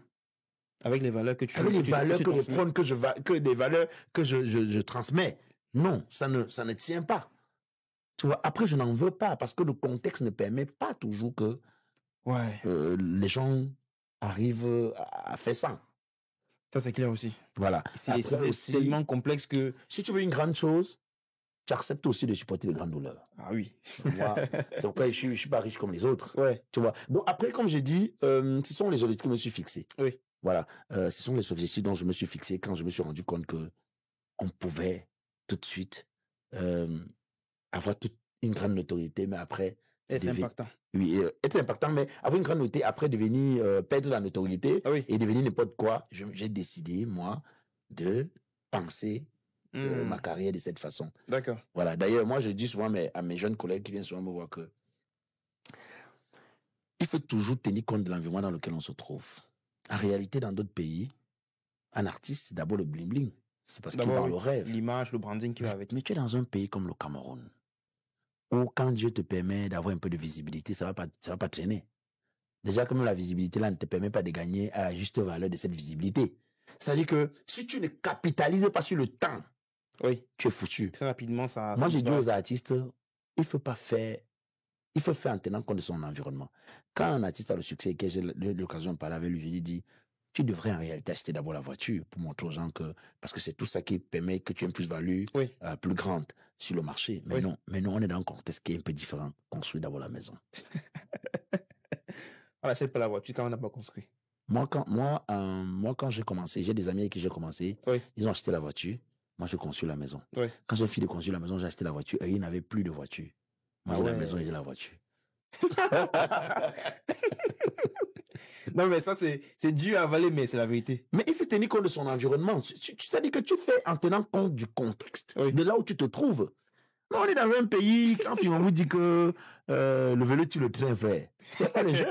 Avec les valeurs que tu avec les valeurs que je prône, que les valeurs que je transmets. Non, ça ne tient pas. Tu vois, après, je n'en veux pas parce que le contexte ne permet pas toujours que les gens arrivent à faire ça. Ça, c'est clair aussi. Voilà. C'est tellement complexe que... Si tu veux une grande chose, tu acceptes aussi de supporter les grandes douleurs. Ah oui. C'est pourquoi je suis pas riche comme les autres. Ouais. Tu vois. Donc après, comme j'ai dit, ce sont les objectifs que je me suis fixés. Oui. Voilà. Ce sont les objectifs dont je me suis fixé quand je me suis rendu compte que on pouvait tout de suite avoir toute une grande notoriété, mais après être impactant. Oui, être impactant, mais avoir une grande notoriété, après devenir perdre la notoriété et devenir n'importe quoi. J'ai décidé moi de penser ma carrière de cette façon. D'accord. Voilà. D'ailleurs, moi je dis souvent à mes jeunes collègues qui viennent souvent me voir que il faut toujours tenir compte de l'environnement dans lequel on se trouve. En réalité, dans d'autres pays, un artiste, c'est d'abord le bling-bling. C'est parce qu'il vend le rêve. L'image, le branding qui va avec. Mais tu es dans un pays comme le Cameroun, où quand Dieu te permet d'avoir un peu de visibilité, ça va pas traîner. Déjà, comme la visibilité là ne te permet pas de gagner à la juste valeur de cette visibilité. C'est-à-dire que si tu ne capitalises pas sur le temps, tu es foutu. Très rapidement, ça... Moi, j'ai dit aux artistes, il faut faire en tenant compte de son environnement. Quand un artiste a le succès et que j'ai l'occasion de parler avec lui, je lui dis, tu devrais en réalité acheter d'abord la voiture pour montrer aux gens parce que c'est tout ça qui permet que tu aies une plus-value plus grande sur le marché. Mais non, on est dans un contexte qui est un peu différent. Construis d'abord la maison. On n'achète pas la voiture quand on n'a pas construit. Moi, quand j'ai commencé, j'ai des amis avec qui j'ai commencé, ils ont acheté la voiture. Moi, j'ai construit la maison. Quand j'ai fini de construire la maison, j'ai acheté la voiture et ils n'avaient plus de voiture. Moi, j'ai la maison et j'ai la voiture. Non, mais ça, c'est dur à avaler, mais c'est la vérité. Mais il faut tenir compte de son environnement. C'est-à-dire que tu fais en tenant compte du contexte, de là où tu te trouves. Non, on est dans un pays, quand on vous dit que le vélo tue le train, frère. C'est pas le jeu.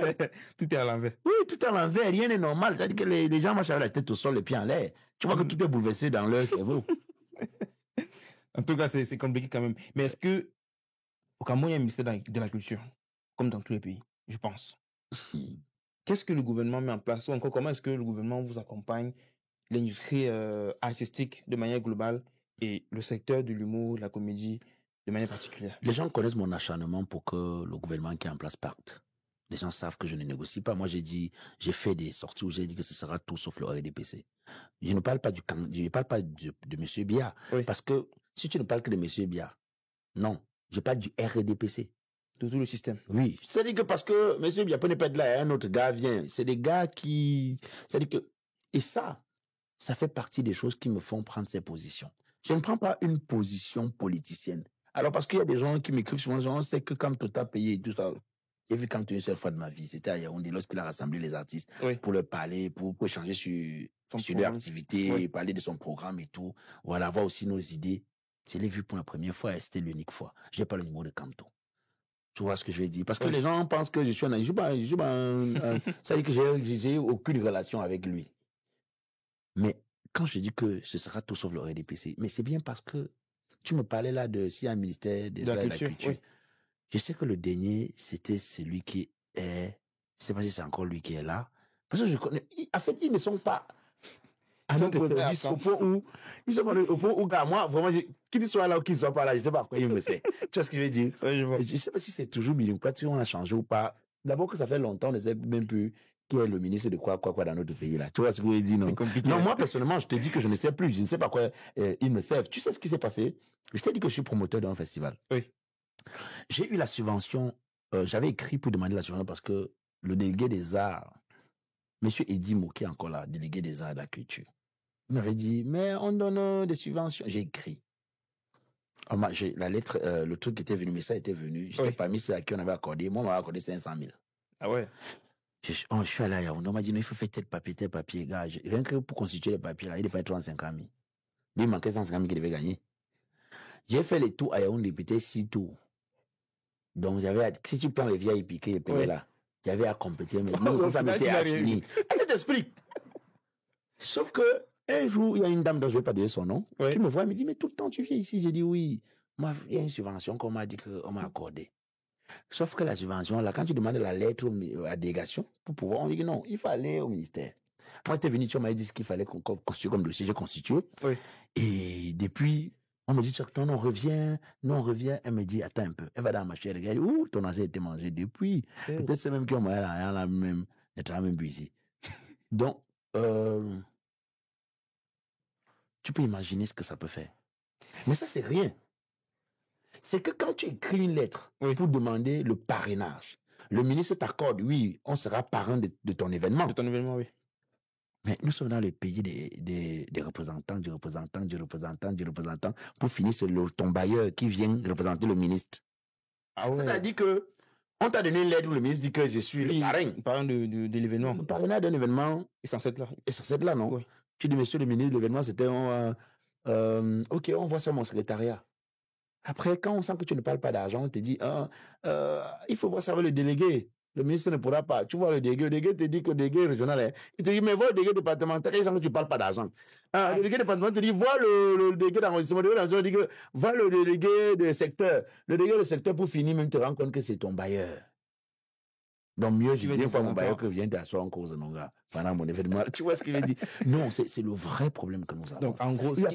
Tout est à l'envers. Oui, tout est à l'envers. Rien n'est normal. C'est-à-dire que les gens marchent avec la tête au sol, les pieds en l'air. Tu vois que tout est bouleversé dans leur cerveau. En tout cas, c'est compliqué quand même. Mais est-ce que au Cameroun, il y a un ministère de la culture, comme dans tous les pays, je pense. Qu'est-ce que le gouvernement met en place? Ou encore, comment est-ce que le gouvernement vous accompagne l'industrie artistique de manière globale et le secteur de l'humour, de la comédie de manière particulière? Les gens connaissent mon acharnement pour que le gouvernement qui est en place parte. Les gens savent que je ne négocie pas. Moi, j'ai fait des sorties où j'ai dit que ce sera tout sauf le RDPC. Je ne parle pas de Monsieur Biya. Parce que si tu ne parles que de Monsieur Biya, non. Je parle du RDPC. De tout le système. Oui. C'est-à-dire que parce que M. Biya peut pas être là et un autre gars vient. C'est des gars qui... C'est-à-dire que... Et ça fait partie des choses qui me font prendre ces positions. Je ne prends pas une position politicienne. Alors parce qu'il y a des gens qui m'écrivent souvent, on sait que quand Tota payé et tout ça... J'ai vu quand une seule fois de ma vie, c'était à Yaoundé, lorsqu'il a rassemblé les artistes pour leur parler, pour échanger sur leur activité, parler de son programme et tout. Voilà, voir aussi nos idées. Je l'ai vu pour la première fois et c'était l'unique fois. J'ai pas le numéro de Camto. Tu vois ce que je veux dire? Parce que les gens pensent que je suis ça veut dire que j'ai aucune relation avec lui. Mais quand je dis que ce sera tout sauf le RDPC, mais c'est bien parce que tu me parlais là s'il y a un ministère de la culture. Je sais que le dernier, c'était celui qui est, je sais pas si c'est encore lui qui est là. Parce que je connais, en fait, ils ne sont pas, à notre service au point où ils sont au point où, gars, moi, vraiment, qu'ils soient là ou qu'ils soient pas là, je sais pas pourquoi ils me savent. Tu vois ce que je veux dire? Ouais, je vois. Je sais pas si c'est toujours Bilim Quatri, on a changé ou pas. D'abord que ça fait longtemps, on ne sait même plus qui est le ministre de quoi dans notre pays, là. Tu vois ce que je veux dire, non? C'est compliqué. Non, moi, personnellement, je te dis que je ne sais plus. Je ne sais pas quoi, ils me servent. Tu sais ce qui s'est passé? Je t'ai dit que je suis promoteur d'un festival. Oui. J'ai eu la subvention, j'avais écrit pour demander la subvention parce que le délégué des arts, monsieur Eddy Moké, encore là, délégué des arts et de la culture, il m'avait dit, mais on donne des subventions. J'ai écrit. J'ai la lettre, le truc qui était venu, mais ça était venu. J'étais parmi ceux à qui on avait accordé. Moi, on m'avait accordé 500 000. Ah ouais? Je suis allé à Yaoundé. On m'a dit, non, il faut faire tel papier, gars. Rien que pour constituer les papiers, là, il devait être 35 000. Il manquait 150 000 qu'il devait gagner. J'ai fait les tours à Yaoundé, peut-être 6 tours. Donc, si tu prends les vieilles piquets, les payés là, j'avais à compléter, mais non, ça m'était à finir. Je t'explique. Sauf que, un jour, il y a une dame dont je ne vais pas donner son nom, qui me voit et me dit, mais tout le temps, tu viens ici. J'ai dit, oui. Moi, il y a une subvention qu'on m'a dit qu'on m'a accordée. Sauf que la subvention, là, quand tu demandes la lettre à la délégation, pour pouvoir, on dit que non, il fallait au ministère. Moi, t'es venu, tu m'as dit ce qu'il fallait qu'on constitue comme dossier, j'ai constitué. Oui. Et depuis, on me dit, non, on revient. Elle me dit, attends un peu. Elle va dans ma chaise, elle regarde, ouh, ton argent a été mangé depuis. Peut-être c'est même qui ont mangé là, même, être même busy. Donc, tu peux imaginer ce que ça peut faire. Mais ça, c'est rien. C'est que quand tu écris une lettre pour demander le parrainage, le ministre t'accorde, oui, on sera parrain de ton événement. De ton événement, oui. Mais nous sommes dans le pays des représentants, du représentant. Pour finir, c'est ton bailleur qui vient représenter le ministre. Ah ouais. C'est-à-dire que on t'a donné une lettre où le ministre dit que je suis le parrain. Le parrain de l'événement. Le parrainage d'un événement. Et censé être là. Et censé être là, non? Oui. Tu dis, monsieur le ministre, l'événement, c'était ok, on voit ça mon secrétariat. Après, quand on sent que tu ne parles pas d'argent, on te dit, il faut voir ça avec le délégué. Le ministre ne pourra pas. Tu vois, le délégué te dit que le délégué régional, il te dit, mais vois le délégué départemental, il sent que tu ne parles pas d'argent. Le délégué départemental te dit, vois le délégué d'enregistrement, il dit que, vois le délégué de secteur. Le délégué de secteur, pour finir, même te rends compte que c'est ton bailleur. Donc, mieux, je viens voir mon bailleur que viens t'asseoir en cause, mon gars, pendant mon événement. Tu vois ce qu'il veut dire? Non, c'est le vrai problème que nous avons. Donc, en gros, il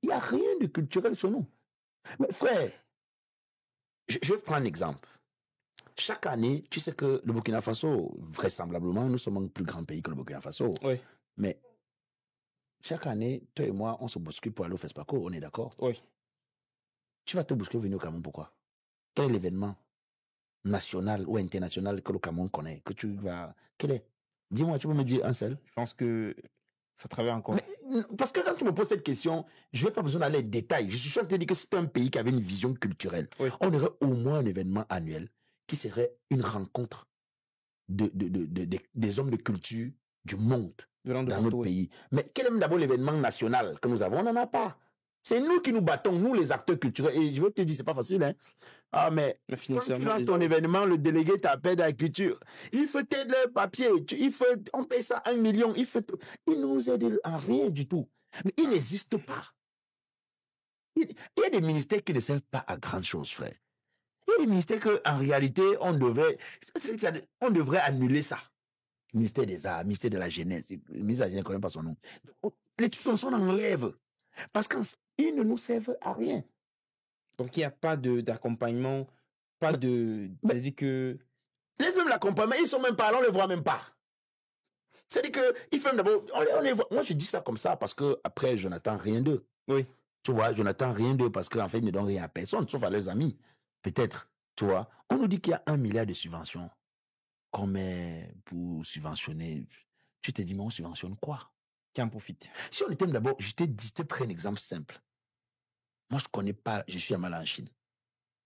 n'y a rien de culturel sur nous. Mais frère, je vais te prendre un exemple. Chaque année, tu sais que le Burkina Faso, vraisemblablement, nous sommes un plus grand pays que le Burkina Faso. Oui. Mais chaque année, toi et moi, on se bouscule pour aller au FESPACO, on est d'accord? Oui. Tu vas te bousculer venir au Cameroun, pourquoi? Quel est l'événement national ou international que le Cameroun connaît? Que tu vas... Quel est? Dis-moi, tu peux me dire un seul? Je pense que ça travaille encore. Mais, parce que quand tu me poses cette question, je n'ai pas besoin d'aller en détail. Je suis en train de te dire que c'est un pays qui avait une vision culturelle. Oui. On aurait au moins un événement annuel qui serait une rencontre des hommes de culture du monde dans notre pays. Mais quel est d'abord l'événement national que nous avons? On n'en a pas. C'est nous qui nous battons, nous les acteurs culturels. Et je veux te dire, c'est pas facile, hein. Ah, mais quand tu lances ton événement, le délégué t'appelle de la culture. Il faut t'aider le papier. On paye ça 1 million. Il ne nous aide en rien du tout. Mais il n'existe pas. Il y a des ministères qui ne servent pas à grand chose, frère. Il y a des ministères qu'en réalité, on devrait annuler ça. Ministère des Arts, ministère de la Jeunesse. Le ministère de la Jeunesse ne connaît pas son nom. Les trucs comme ça, on enlève. Parce qu'ils ne nous servent à rien. Donc, il n'y a pas d'accompagnement, pas de... C'est-à-dire que... Laisse même l'accompagnement, ils ne sont même pas là, on ne les voit même pas. C'est-à-dire qu'ils font d'abord... On les voit. Moi, je dis ça comme ça parce que après, je n'attends rien d'eux. Oui. Tu vois, je n'attends rien d'eux parce qu'en fait, ils ne donnent rien à personne, sauf à leurs amis. Peut-être, tu vois. On nous dit qu'il y a 1 milliard de subventions qu'on met pour subventionner. Tu te dis, mais on subventionne quoi? Qui en profite? Si on était d'abord, je te prends un exemple simple. Moi, je connais pas, je suis jamais allé en Chine.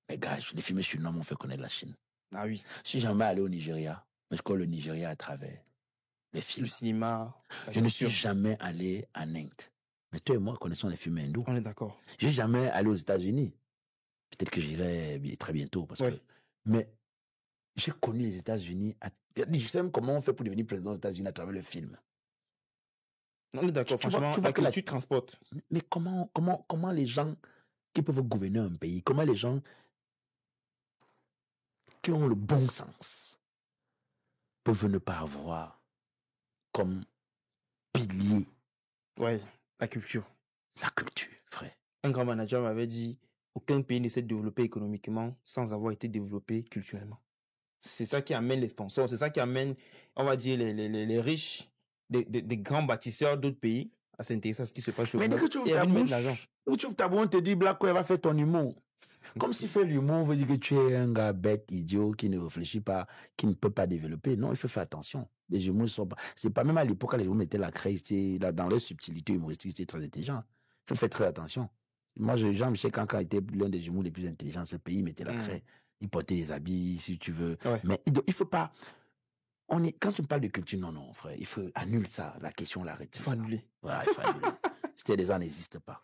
Mais gars, les films chinois m'ont fait connaître la Chine. Ah oui. Je suis jamais allé au Nigeria, mais je connais le Nigeria à travers les films. Le cinéma. Je ne suis jamais allé en Inde. Mais toi et moi connaissons les films hindous. On est d'accord. Je suis jamais allé aux États-Unis. Peut-être que j'irai très bientôt. Mais j'ai connu les États-Unis. Je sais même comment on fait pour devenir président des États-Unis à travers le film. On est d'accord, franchement, tu vois que tu transportes. Mais comment les gens qui peuvent gouverner un pays, comment les gens qui ont le bon sens peuvent ne pas avoir comme pilier Ouais, la culture. La culture, frère. Un grand manager m'avait dit, aucun pays ne s'est développé économiquement sans avoir été développé culturellement. C'est ça qui amène les sponsors, c'est ça qui amène, on va dire, les riches, des grands bâtisseurs d'autres pays à s'intéresser à ce qui se passe chez Mais dès que tu ouvres ta bouche, on te dit, Black, va faire ton humour. Comme si faire l'humour veut dire que tu es un gars bête, idiot, qui ne réfléchit pas, qui ne peut pas développer. Non, il faut faire attention. Les humours sont pas, c'est pas même à l'époque quand les humours mettaient la craie, là, dans leur subtilité humoristique, c'était très intelligent. Il faut faire très attention. Moi, Jean-Michel Cancan était l'un des humours les plus intelligents de ce pays, il mettait la craie. Il portait des habits, si tu veux. Ouais. Mais il faut pas, quand tu me parles de culture, non, frère, il faut annuler ça, la question, l'arrêter. Il faut annuler. Ouais, il faut annuler. C'était des ans n'existe pas.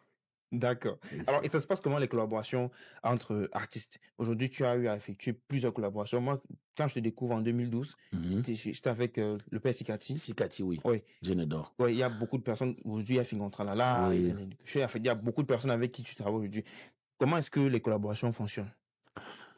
D'accord. Alors, et ça se passe comment les collaborations entre artistes? Aujourd'hui, tu as eu à effectuer plusieurs collaborations. Moi, quand je te découvre en 2012, j'étais avec le père Sikati. Sikati, oui. Oui. Jeune d'or. Oui, il y a beaucoup de personnes. Aujourd'hui, il y a Fingontralala. Oui. Il y a beaucoup de personnes avec qui tu travailles aujourd'hui. Comment est-ce que les collaborations fonctionnent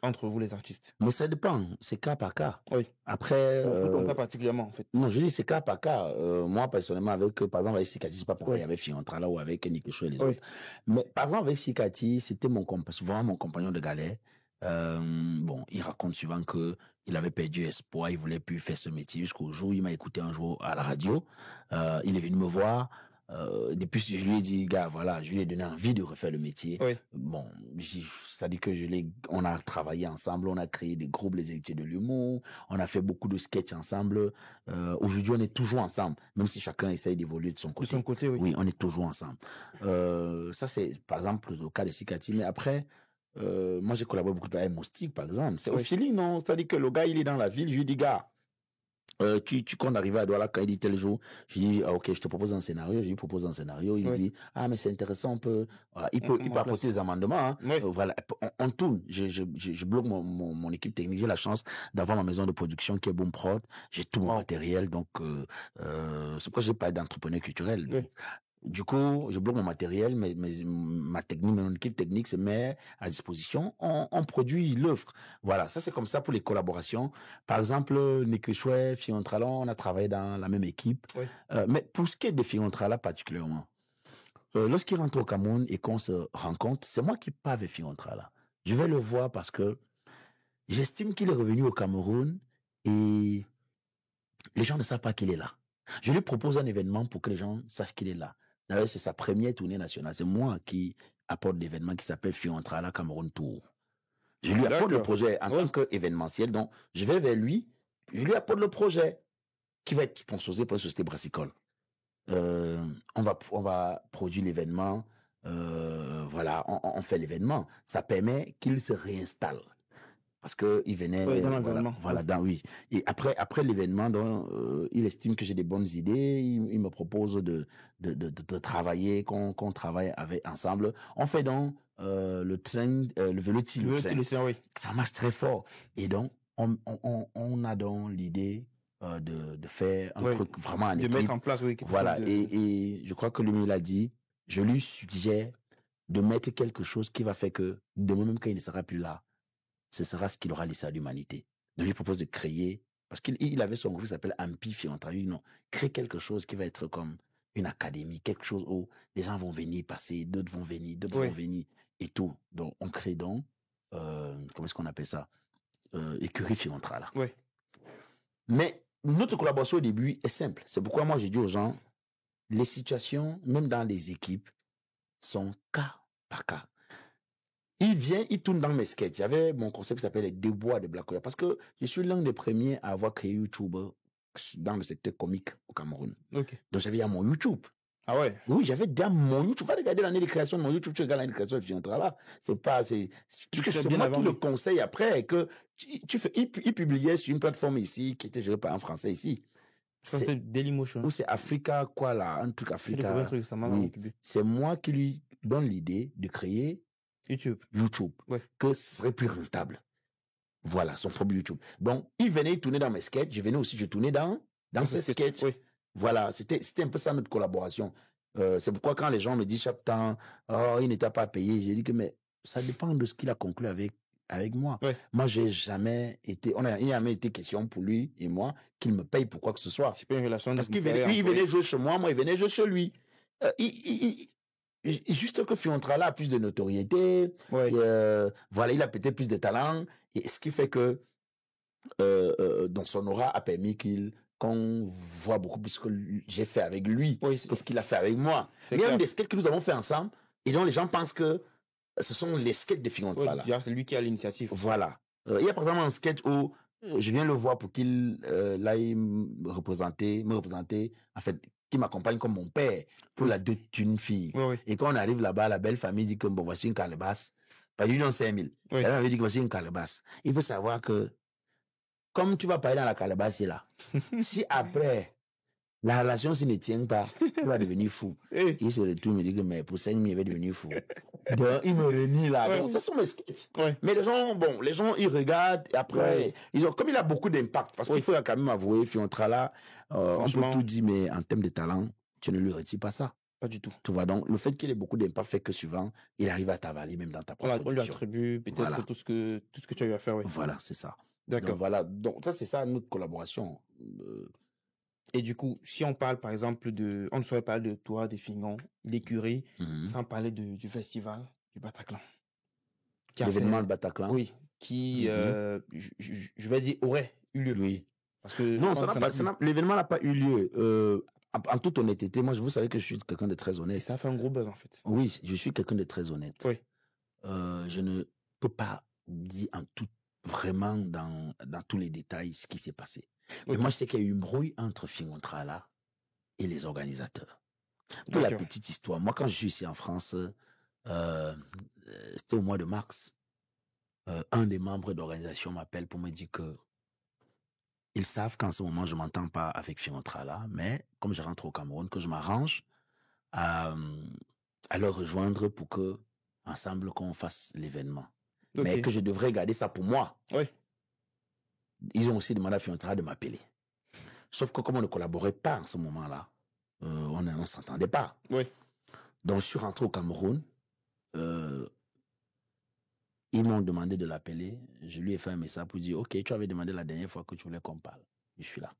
entre vous, les artistes? Mais ça dépend. C'est cas par cas. Oui. Après. Pas particulièrement, en fait. Non, je dis c'est cas par cas. Moi, personnellement, par exemple, avec Sikati, c'est pas pareil. Il y avait Fingontrala ou avec Nick Chou et les autres. Mais par exemple, avec Sikati, c'était souvent mon compagnon de galère. Bon, il raconte souvent que il avait perdu espoir, il voulait plus faire ce métier jusqu'au jour où il m'a écouté un jour à la radio. Il est venu me voir. Depuis, je lui ai dit, gars, voilà, je lui ai donné envie de refaire le métier. Oui. Bon, ça dit que on a travaillé ensemble, on a créé des groupes, les héritiers de l'humour, on a fait beaucoup de sketchs ensemble. Aujourd'hui, on est toujours ensemble, même si chacun essaye d'évoluer de son côté. De son côté, oui. Oui, on est toujours ensemble. Ça, c'est, par exemple, au cas de Sikati. Mais après, moi, j'ai collaboré beaucoup avec Moustique, par exemple. C'est au feeling, non? C'est-à-dire que le gars, il est dans la ville, je lui dis, gars, tu comptes arriver à Douala quand il dit tel jour, je dis ok, je te propose un scénario, je lui propose un scénario, il dit ah mais c'est intéressant, on peut, il peut apporter des amendements, hein. Voilà, on tourne, je bloque mon équipe technique, j'ai la chance d'avoir ma maison de production qui est Boom Prod, j'ai tout mon matériel, donc c'est pourquoi j'ai pas d'entrepreneur culturel. Du coup, je bloque mon matériel, ma technique, mon équipe technique se met à disposition. On produit l'œuvre. Voilà, ça c'est comme ça pour les collaborations. Par exemple, Nekechoué, Fingontrala, on a travaillé dans la même équipe. Mais pour ce qui est de Fingontrala particulièrement, lorsqu'il rentre au Cameroun et qu'on se rencontre, c'est moi qui pars avec Fingontrala. Je vais le voir parce que j'estime qu'il est revenu au Cameroun et les gens ne savent pas qu'il est là. Je lui propose un événement pour que les gens sachent qu'il est là. D'ailleurs, c'est sa première tournée nationale. C'est moi qui apporte l'événement qui s'appelle Fingontrala Cameroun Tour. Je lui apporte le projet en tant qu'événementiel. Donc, je vais vers lui. Je lui apporte le projet qui va être sponsorisé par une société brassicole. On va produire l'événement. Voilà, on fait l'événement. Ça permet qu'il se réinstalle. Parce que il venait dans l'environnement. Oui. Et après l'événement, il estime que j'ai des bonnes idées, il me propose de travailler, qu'on travaille ensemble. On fait donc le train, le vélo-train. Oui. Ça marche très fort. Et donc on a donc l'idée de faire un truc vraiment en équipe. De mettre en place, voilà. Et je crois que lui il a dit, je lui suggère de mettre quelque chose qui va faire que demain même quand il ne sera plus là, ce sera ce qu'il aura laissé à l'humanité. Donc, je lui propose de créer, parce qu'il avait son groupe qui s'appelle Ampi Fingontrala. Non, crée quelque chose qui va être comme une académie, quelque chose où les gens vont venir passer, d'autres vont venir, et tout. Donc, on crée donc, comment est-ce qu'on appelle ça? Écurie Fingontrala. Oui. Mais notre collaboration au début est simple. C'est pourquoi moi, j'ai dit aux gens, les situations, même dans les équipes, sont cas par cas. Il vient, il tourne dans mes sketchs. Il y avait mon concept qui s'appelle les déboires de Black Oya, parce que je suis l'un des premiers à avoir créé YouTube dans le secteur comique au Cameroun. Donc j'avais à mon YouTube. Ah ouais? Oui, j'avais déjà mon YouTube. Tu vas regarder l'année de création de mon YouTube, tu regardes l'année de création de Fingontrala. C'est moi qui le conseille après, que il publiait sur une plateforme ici, qui était gérée par un Français ici. C'est Dailymotion. Ou c'est Africa, quoi là, un truc Africa. Oui. C'est moi qui lui donne l'idée de créer YouTube. Que ce serait plus rentable. Voilà, son propre YouTube. Donc, il venait tourner dans mes sketchs, je tournais dans ses sketchs. Oui. Voilà, c'était un peu ça notre collaboration. C'est pourquoi quand les gens me disent chaque temps, oh, il n'était pas payé, j'ai dit que, mais ça dépend de ce qu'il a conclu avec moi. Oui. Moi, il n'a jamais été question pour lui et moi qu'il me paye pour quoi que ce soit. C'est pas une relation. Parce qu'il venait jouer chez moi, il venait jouer chez lui. Juste que Fiontrala a plus de notoriété, Ouais. voilà, il a peut-être plus de talent, et ce qui fait que dans son aura a permis qu'on voit beaucoup plus ce que j'ai fait avec lui que ce qu'il a fait avec moi. Il y a même des skates que nous avons fait ensemble et dont les gens pensent que ce sont les skates de Fiontrala. C'est lui qui a l'initiative. Voilà. Il y a par exemple un sketch où je viens le voir pour qu'il aille me représenter, en fait, qui m'accompagne comme mon père pour la dot d'une fille. Oui. Et quand on arrive là-bas, la belle famille dit que bon, voici une calebasse. Pas du 5000. Oui. Elle m'avait dit que voici une calebasse. Il faut savoir que comme tu vas parler dans la calebasse là, si après la relation s'il ne tient pas, tu vas devenir fou. Il se retourne et me dit que mais pour 5000, il va devenir fou. Donc, il me renie là. Ouais. Donc, ça sont mes sketchs. Ouais. Mais les gens, ils regardent et après, comme il a beaucoup d'impact, parce qu'il faut quand même avouer, Fiontrala, on peut tout dire, mais en termes de talent, tu ne lui retires pas ça. Pas du tout. Tu vois, donc, le fait qu'il ait beaucoup d'impact fait que souvent, il arrive à t'avaler même dans ta propre On lui attribue peut-être tout ce que tu as eu à faire, oui. Voilà, c'est ça. D'accord. Donc, voilà. Donc, ça, c'est ça, notre collaboration. Et du coup, si on parle, par exemple, on ne saurait parler de toi, de Fingon, l'écurie, sans parler du festival du Bataclan. L'événement du Bataclan. Oui. Qui, je vais dire, aurait eu lieu. Oui. Parce que non, l'événement n'a pas eu lieu. En toute honnêteté, moi, vous savez que je suis quelqu'un de très honnête. Et ça fait un gros buzz, en fait. Oui, je suis quelqu'un de très honnête. Oui. Je ne peux pas dire vraiment dans tous les détails ce qui s'est passé. Mais moi, je sais qu'il y a eu une brouille entre Fiontrala et les organisateurs. Pour la petite histoire, moi, quand je suis ici en France, c'était au mois de mars, un des membres d'organisation m'appelle pour me dire que ils savent qu'en ce moment, je m'entends pas avec Fiontrala, mais comme je rentre au Cameroun, que je m'arrange à leur rejoindre pour que, ensemble, qu'on fasse l'événement. Mais que je devrais garder ça pour moi. Oui. Ils ont aussi demandé à Fiontrala de m'appeler. Sauf que comme on ne collaborait pas en ce moment-là, on ne s'entendait pas. Oui. Donc, je suis rentré au Cameroun. Ils m'ont demandé de l'appeler. Je lui ai fait un message pour dire, OK, tu avais demandé la dernière fois que tu voulais qu'on parle. Je suis là.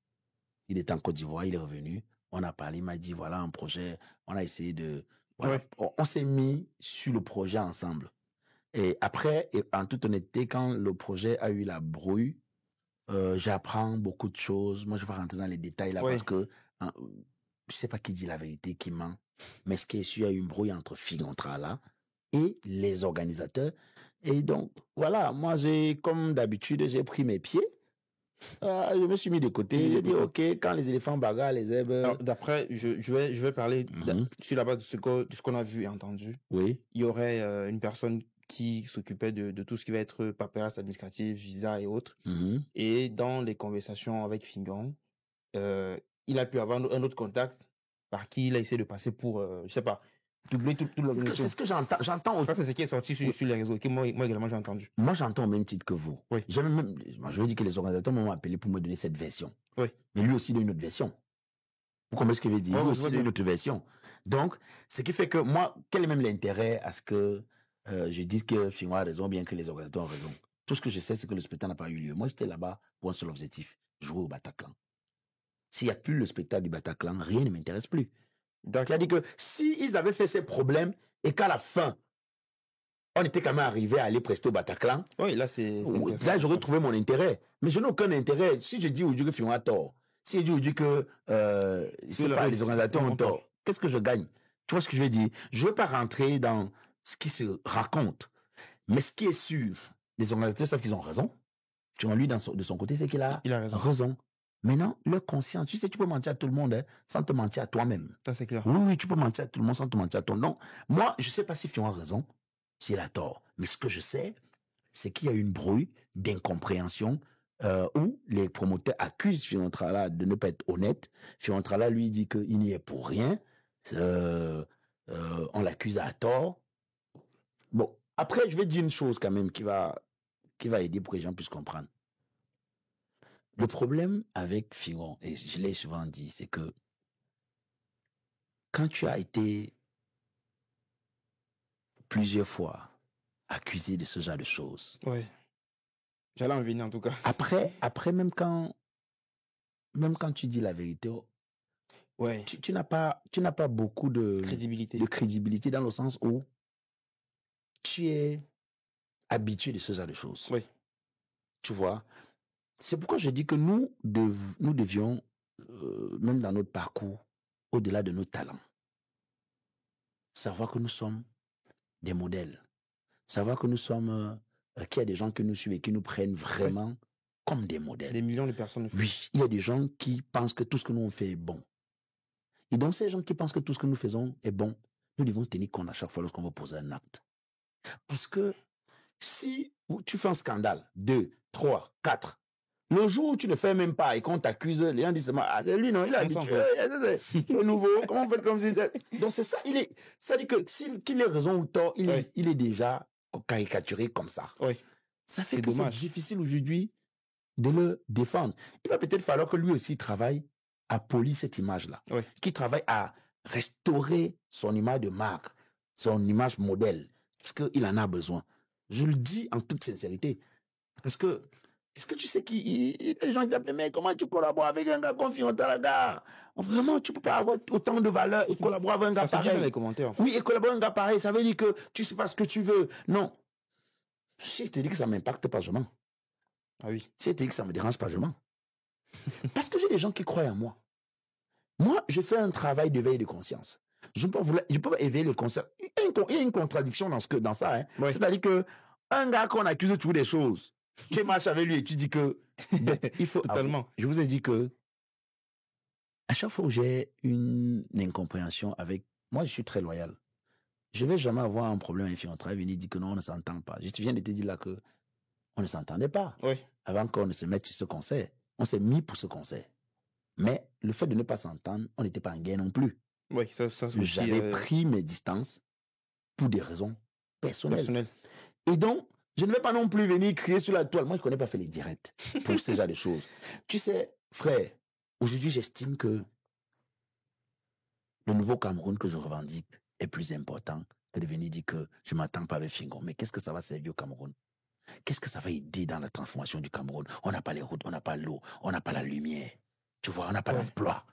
Il était en Côte d'Ivoire, il est revenu. On a parlé, il m'a dit, voilà un projet. On a essayé de... Voilà. On s'est mis sur le projet ensemble. Et après, en toute honnêteté, quand le projet a eu la brouille, j'apprends beaucoup de choses. Moi, je ne vais pas rentrer dans les détails là parce que je sais pas qui dit la vérité, qui ment. Mais ce qui est sûr, il y a eu une brouille entre Fiontrala et les organisateurs. Et donc, voilà, moi, comme d'habitude, j'ai pris mes pieds. Je me suis mis de côté. J'ai dit, OK, quand les éléphants bagarrent, les zèbres... Alors, d'après, je vais parler sur la base de ce qu'on a vu et entendu. Oui. Il y aurait une personne qui s'occupait de tout ce qui va être paperasse administrative, visa et autres. Et dans les conversations avec Fingon, il a pu avoir un autre contact par qui il a essayé de passer pour, je sais pas, doubler toute l'organisation. C'est ce que j'entends. Ça, c'est ce qui est sorti sur les réseaux, que moi également j'ai entendu. Moi, j'entends au même titre que vous. Oui. Je veux dire que les organisateurs m'ont appelé pour me donner cette version. Oui. Mais lui aussi donne une autre version. Vous comprenez ce que je veux dire? Lui aussi donne une autre version. Donc, ce qui fait que moi, quel est même l'intérêt à ce que je dise que Fingon a raison, bien que les organisateurs ont raison? Tout ce que je sais, c'est que le spectacle n'a pas eu lieu. Moi, j'étais là-bas pour un seul objectif, jouer au Bataclan. S'il n'y a plus le spectacle du Bataclan, rien ne m'intéresse plus. C'est-à-dire que s'ils avaient fait ces problèmes et qu'à la fin, on était quand même arrivé à aller prester au Bataclan, oui, là, là, j'aurais trouvé mon intérêt. Mais je n'ai aucun intérêt. Si je dis aujourd'hui que Fingon a tort, si je dis aujourd'hui que les organisateurs ont tort, qu'est-ce que je gagne? Tu vois ce que je veux dire? Je ne veux pas rentrer dans ce qui se raconte. Mais ce qui est sûr, les organisateurs savent qu'ils ont raison. Tu vois, lui, de son côté, c'est qu'il a raison. Maintenant, leur conscience, tu sais, tu peux mentir à tout le monde sans te mentir à toi-même. Ça, c'est clair. Oui, tu peux mentir à tout le monde sans te mentir à toi. Non, moi, je ne sais pas si Fingon a raison, s'il a tort. Mais ce que je sais, c'est qu'il y a une brouille d'incompréhension où les promoteurs accusent Fiontrala de ne pas être honnête. Fiontrala lui dit qu'il n'y est pour rien. On l'accuse à tort. Bon, après, je vais dire une chose quand même qui va aider pour que les gens puissent comprendre. Le problème avec Fingon, et je l'ai souvent dit, c'est que quand tu as été plusieurs fois accusé de ce genre de choses. Oui. J'allais en venir en tout cas. Après même quand tu dis la vérité, Ouais. Tu n'as pas beaucoup de crédibilité dans le sens où tu es habitué de ce genre de choses. Oui. Tu vois, c'est pourquoi je dis que nous devions, même dans notre parcours, au-delà de nos talents, savoir que nous sommes des modèles, savoir que nous sommes, qu'il y a des gens qui nous suivent et qui nous prennent vraiment comme des modèles. Des millions de personnes. Oui, il y a des gens qui pensent que tout ce que nous on fait est bon. Et donc ces gens qui pensent que tout ce que nous faisons est bon, nous devons tenir compte à chaque fois lorsqu'on va poser un acte. Parce que si tu fais un scandale, 2, 3, 4, le jour où tu ne fais même pas et qu'on t'accuse, les gens disent ah, c'est lui, non, il a habitué, c'est nouveau, comment on fait comme si... Donc c'est ça, ça dit que qu'il ait raison ou tort, il est déjà caricaturé comme ça. Oui. Ça fait que c'est difficile aujourd'hui de le défendre. Il va peut-être falloir que lui aussi travaille à polir cette image-là, qu'il travaille à restaurer son image de marque, son image modèle, parce qu'il en a besoin. Je le dis en toute sincérité, parce que est-ce que tu sais qu'il y a des gens qui t'appellent, mais comment tu collabores avec un gars confiant à la gare? Vraiment, tu peux pas avoir autant de valeur et collaborer avec un gars pareil. Ça se dit dans les commentaires. En fait. Oui, et collaborer avec un gars pareil, ça veut dire que tu sais pas ce que tu veux. Non. Si je te dis que ça m'impacte pas, je mens. Ah oui. Si je te dis que ça me dérange pas, je mens. Parce que j'ai des gens qui croient en moi. Moi, je fais un travail de veille de conscience. Je peux pas éveiller les consciences. Il y a une contradiction dans ça. Hein. Oui. C'est-à-dire que un gars qu'on accuse de trouver des choses, tu marches avec lui et tu dis que il faut. Totalement. Je vous ai dit que à chaque fois où j'ai une incompréhension avec moi, je suis très loyal. Je vais jamais avoir un problème avec un travail venir dire que non, on ne s'entend pas. Je viens de te dire là que on ne s'entendait pas. Oui. Avant qu'on ne se mette sur ce conseil, on s'est mis pour ce conseil. Mais le fait de ne pas s'entendre, on n'était pas en guerre non plus. Oui, ça j'avais pris mes distances pour des raisons personnelles. Et donc, je ne vais pas non plus venir crier sur la toile. Moi, je ne connais pas faire les directs pour ce genre de choses. Tu sais, frère, aujourd'hui, j'estime que le nouveau Cameroun que je revendique est plus important que de venir dire que je ne m'attends pas avec Fingon. Mais qu'est-ce que ça va servir au Cameroun? Qu'est-ce que ça va aider dans la transformation du Cameroun? On n'a pas les routes, on n'a pas l'eau, on n'a pas la lumière. Tu vois, on n'a pas d'emploi.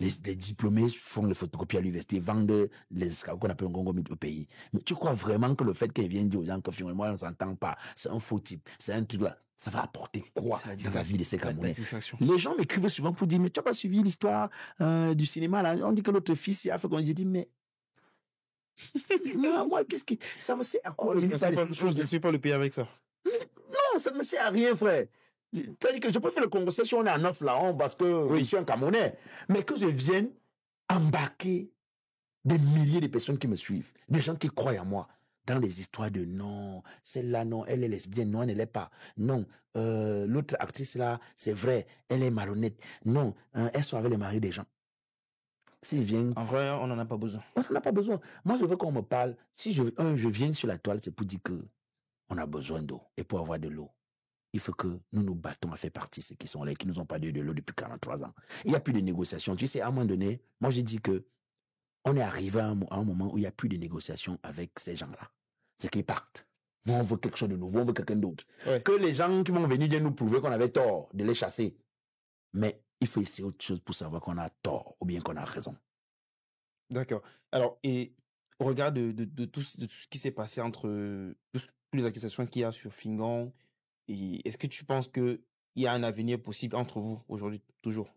Les diplômés font les photocopies à l'université, vendent les esclaves qu'on appelle un gongo au pays. Mais tu crois vraiment que le fait qu'ils viennent dire aux gens que finalement on ne s'entend pas, c'est un faux type, c'est un truc là, ça va apporter quoi dans la vie de ces Camerounais? Les gens m'écrivent souvent pour dire, mais tu n'as pas suivi l'histoire du cinéma là? On dit que notre fils y a fait comme je dis, mais moi, qu'est-ce que ça me sert à quoi? Je ne suis pas le pays avec ça. Non, ça ne me sert à rien, frère. C'est-à-dire que je peux faire le conversation, on est en off là, parce que je suis un Camerounais. Mais que je vienne embarquer des milliers de personnes qui me suivent, des gens qui croient en moi, dans les histoires de non, celle-là, non, elle est lesbienne, non, elle ne l'est pas. Non, l'autre artiste là, c'est vrai, elle est malhonnête. Non, elle soit avec les maris des gens. S'ils viennent... En vrai, on n'en a pas besoin. On n'en a pas besoin. Moi, je veux qu'on me parle. Si je viens sur la toile, c'est pour dire que on a besoin d'eau. Et pour avoir de l'eau, il faut que nous nous battons à faire partie de ceux qui sont là, qui nous ont pas donné de l'eau depuis 43 ans. Il n'y a plus de négociations. Tu sais, à un moment donné, moi j'ai dit que on est arrivé à un moment où il n'y a plus de négociations avec ces gens-là. C'est qu'ils partent. Moi, on veut quelque chose de nouveau, on veut quelqu'un d'autre. Ouais. Que les gens qui vont venir nous prouver qu'on avait tort de les chasser. Mais il faut essayer autre chose pour savoir qu'on a tort ou bien qu'on a raison. D'accord. Alors, et au regard de tout ce qui s'est passé entre toutes les accusations qu'il y a sur Fingon, et est-ce que tu penses qu'il y a un avenir possible entre vous aujourd'hui, toujours?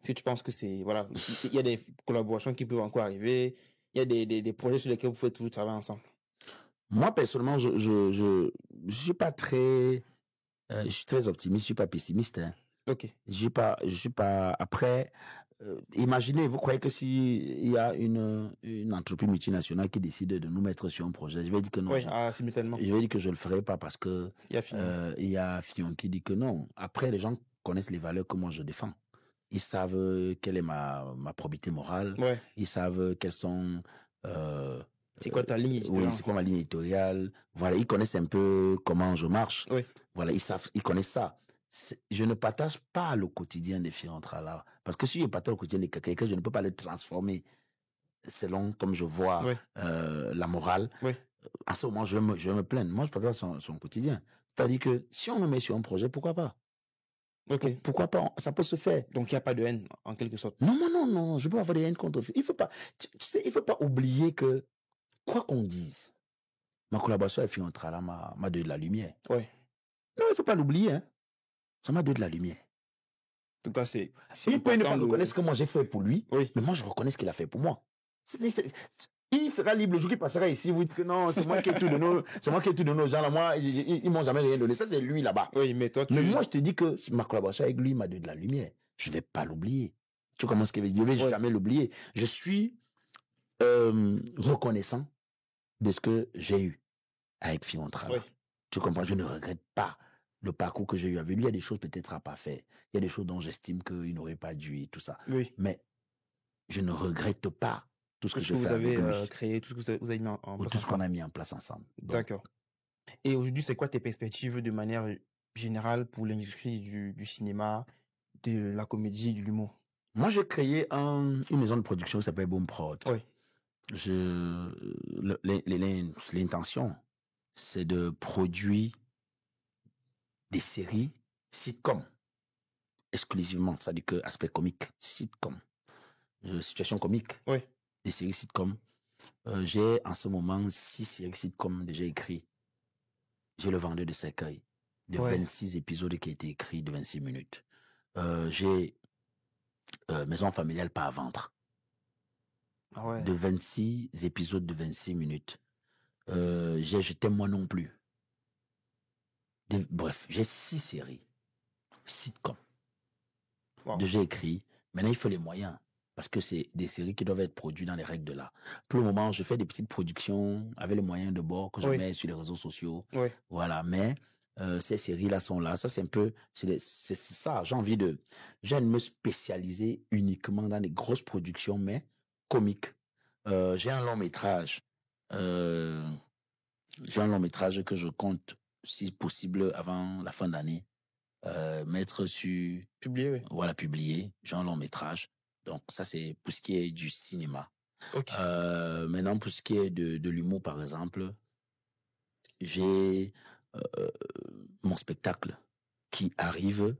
Est-ce que tu penses que c'est, voilà, il y a des collaborations qui peuvent encore arriver, il y a des projets sur lesquels vous pouvez toujours travailler ensemble? Moi, personnellement, je suis pas très, je suis très optimiste, je suis pas pessimiste, hein. Ok. Je suis pas, après, imaginez, vous croyez que s'il y a une entreprise multinationale qui décide de nous mettre sur un projet, je vais dire que non. Oui, simultanément. Je vais dire que je le ferai pas parce que il y a Fillon qui dit que non. Après, les gens connaissent les valeurs que moi je défends. Ils savent quelle est ma probité morale. Ouais. Ils savent quelles sont c'est quoi ta ligne éditoriale? Oui, c'est quoi ma ligne éditoriale. Voilà, ils connaissent un peu comment je marche. Oui. Voilà, ils connaissent ça. Je ne partage pas le quotidien des Firentrala. Parce que si je partage le quotidien de quelqu'un, je ne peux pas le transformer selon comme je vois la morale. Oui. À ce moment, je vais me plaindre. Moi, je partage son quotidien. C'est-à-dire que si on me met sur un projet, pourquoi pas? Ok. Pourquoi pas? Ça peut se faire. Donc, il n'y a pas de haine, en quelque sorte. Non, je peux avoir des haines contre. Il faut pas, tu sais, il faut pas oublier que, quoi qu'on dise, ma collaboration avec Fiontra m'a donné de la lumière. Ouais. Non, il faut pas l'oublier, hein. Ça m'a donné de la lumière. En tout cas, c'est Il peut ne pas important reconnaître ce que moi j'ai fait pour lui, Oui. mais moi je reconnais ce qu'il a fait pour moi. Il sera libre le jour qu'il passera ici, vous dites que non, c'est moi qui ai tout donné, c'est moi qui ai tout donné aux gens là, moi, ils m'ont jamais rien donné. Ça, c'est lui là-bas. Oui, mais toi, Mais moi, je te dis que ma collaboration avec lui m'a donné de la lumière. Je vais pas l'oublier. Tu comprends ce que je veux dire? Je vais jamais l'oublier. Je suis, reconnaissant de ce que j'ai eu avec Fiontra. Oui. Tu comprends? Je ne regrette pas le parcours que j'ai eu avec lui. Il y a des choses peut-être à pas faire. Il y a des choses dont j'estime qu'il n'aurait pas dû et tout ça. Oui. Mais je ne regrette pas tout ce que Tout ce j'ai que vous fait avec avez lui. créé, tout ce que vous avez mis en Ou place. tout ce qu'on a mis en place ensemble. Donc, D'accord. Et aujourd'hui, c'est quoi tes perspectives de manière générale pour l'industrie du cinéma, de la comédie, de l'humour? moi, j'ai créé une maison de production qui s'appelle Boom Prod. Oui. L'intention, c'est de produire des séries sitcom exclusivement, c'est-à-dire que aspect comique, sitcom, situation comique, Oui. des séries sitcom. J'ai en ce moment 6 séries sitcom déjà écrites. J'ai Le Vendeur de cercueil de 26 épisodes qui a été écrit de 26 minutes. J'ai Maison familiale pas à vendre. Ah ouais. De 26 épisodes de 26 minutes. J'ai Je t'aime moi non plus. Bref, j'ai 6 séries sitcom déjà écrites. Maintenant, il faut les moyens parce que c'est des séries qui doivent être produites dans les règles de l'art. Pour le moment, je fais des petites productions avec les moyens de bord que je mets sur les réseaux sociaux. Oui. Voilà, mais ces séries-là sont là. Ça, c'est un peu, c'est ça. J'aime me spécialiser uniquement dans des grosses productions, mais comiques. J'ai un long métrage. J'ai un long métrage que je compte, si possible, avant la fin d'année, mettre sur... Publié, oui. Voilà, publié. J'ai un long métrage. Donc, ça, c'est pour ce qui est du cinéma. Ok. Maintenant, pour ce qui est de l'humour, par exemple, j'ai mon spectacle qui arrive.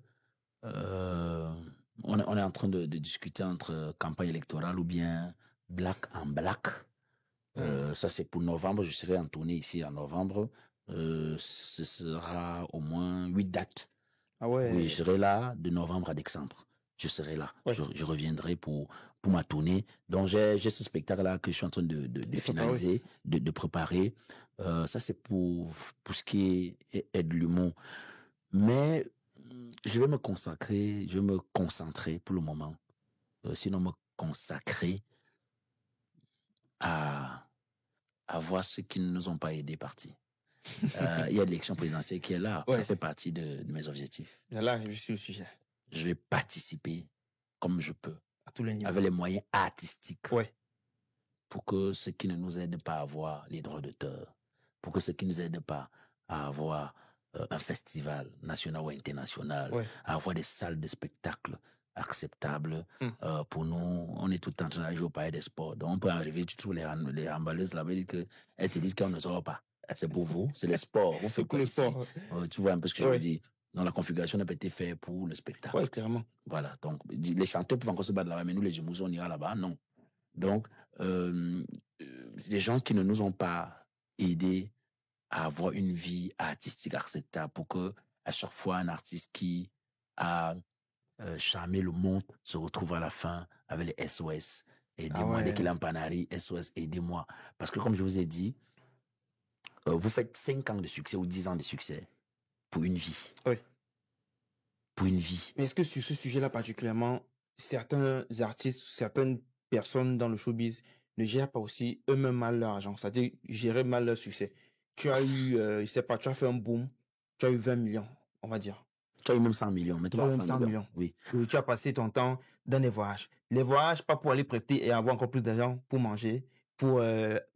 On est en train de discuter entre campagne électorale ou bien Black en Black. Ça, c'est pour novembre. Je serai en tournée ici en novembre. Ce sera au moins 8 dates. Ah ouais. Oui, je serai là de novembre à décembre. Je serai là. Ouais. Je reviendrai pour ma tournée. Donc, j'ai ce spectacle-là que je suis en train de finaliser, de préparer. Ça, c'est pour ce qui est de l'humour. Mais, je vais me concentrer pour le moment. Sinon, me consacrer à voir ceux qui ne nous ont pas aidés partis. Il y a l'élection présidentielle qui est là. Ouais. Ça fait partie de mes objectifs. Là, je suis le sujet. Je vais participer comme je peux. À tous les niveaux. Avec les moyens artistiques. Ouais. Pour que ceux qui ne nous aident pas à avoir les droits d'auteur, pour que ceux qui ne nous aident pas à avoir un festival national ou international, à avoir des salles de spectacle acceptables. Pour nous, on est tout le temps en train de jouer au palais des sports. Donc, on peut arriver, tu trouves les handballeuses là-bas, elles te disent qu'on ne sera pas. C'est pour vous, c'est le sport. On fait quoi le ici? sport. Tu vois un peu ce que je veux dire. Donc, la configuration n'a pas été faite pour le spectacle. Oui, clairement. Voilà. Donc, les chanteurs peuvent encore se battre là-bas, mais nous, les humours, on ira là-bas. Non. Donc, c'est des gens qui ne nous ont pas aidés à avoir une vie artistique acceptable pour que, à chaque fois, un artiste qui a charmé le monde se retrouve à la fin avec les SOS. Aidez-moi, dès qu'il est en Panari, SOS, aidez-moi. Parce que, comme je vous ai dit, vous faites 5 ans de succès ou 10 ans de succès pour une vie. Oui. Pour une vie. Mais est-ce que sur ce sujet-là particulièrement, certains artistes, certaines personnes dans le showbiz ne gèrent pas aussi eux-mêmes mal leur argent, c'est-à-dire gérer mal leur succès? Tu as eu, je sais pas, tu as fait un boom, tu as eu 20 millions, on va dire. Tu as eu même 100 millions. Mais tu as 100 millions. Oui. Tu as passé ton temps dans les voyages. Les voyages, pas pour aller prester et avoir encore plus d'argent pour manger, pour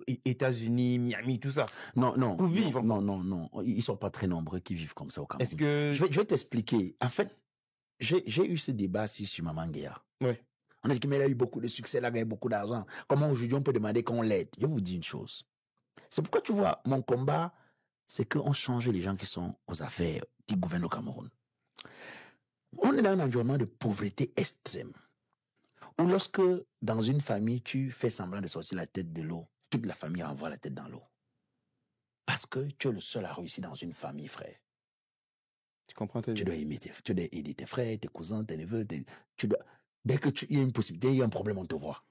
États-Unis, Miami, tout ça. Non. Pour vivre. Non. Ils sont pas très nombreux qui vivent comme ça au Cameroun. Est-ce que... Je vais t'expliquer. En fait, j'ai eu ce débat ici sur Maman Guéa. Oui. On a dit que mais elle a eu beaucoup de succès, elle a gagné beaucoup d'argent. Comment aujourd'hui on peut demander qu'on l'aide? Je vous dis une chose. C'est pourquoi tu vois, mon combat, c'est qu'on change les gens qui sont aux affaires, qui gouvernent au Cameroun. On est dans un environnement de pauvreté extrême. Ou lorsque, dans une famille, tu fais semblant de sortir la tête de l'eau, toute la famille renvoie la tête dans l'eau. Parce que tu es le seul à réussir dans une famille, frère. Tu comprends très bien. Tu dois aider tes frères, tes cousins, tes neveux. Dès qu'il y a une possibilité, il y a un problème, on te voit.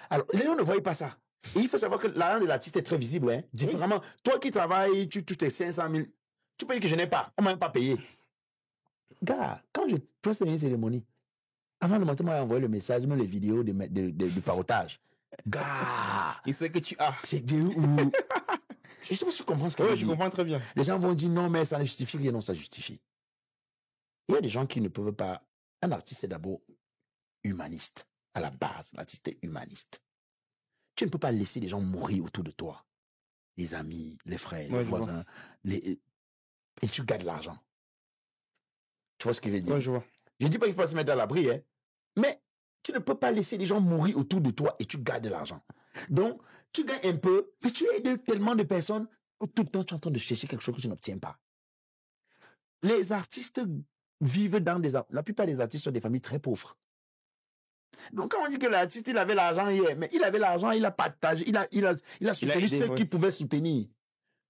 Alors, les gens ne voient pas ça. Et il faut savoir que l'argent de l'artiste est très visible. Hein? Différemment, toi qui travailles, tu touches tes 500 000, tu peux dire que je n'ai pas. On ne m'a même pas payé. Gars, quand je presse une cérémonie, avant de monter, moi, j'ai envoyé le message, même les vidéos de farotage. Gars! Il sait que tu as. C'est Dieu ou... Je sais pas si tu comprends ce que je veux dire. Je comprends très bien. Les gens vont dire non, mais ça ne justifie rien. Non, ça justifie. Il y a des gens qui ne peuvent pas... Un artiste, c'est d'abord humaniste. À la base, l'artiste est humaniste. Tu ne peux pas laisser les gens mourir autour de toi. Les amis, les frères, les voisins. Et tu gardes l'argent. Tu vois ce que je veux dire? Ouais, je vois. Je ne dis pas qu'il faut pas se mettre à l'abri, hein, mais tu ne peux pas laisser les gens mourir autour de toi et tu gardes de l'argent. Donc, tu gagnes un peu, mais tu aides tellement de personnes où tout le temps tu es en train de chercher quelque chose que tu n'obtiens pas. Les artistes vivent dans des... La plupart des artistes sont des familles très pauvres. Donc, quand on dit que l'artiste, il avait l'argent hier, mais il avait l'argent, il a partagé, il a soutenu ceux qui pouvaient soutenir.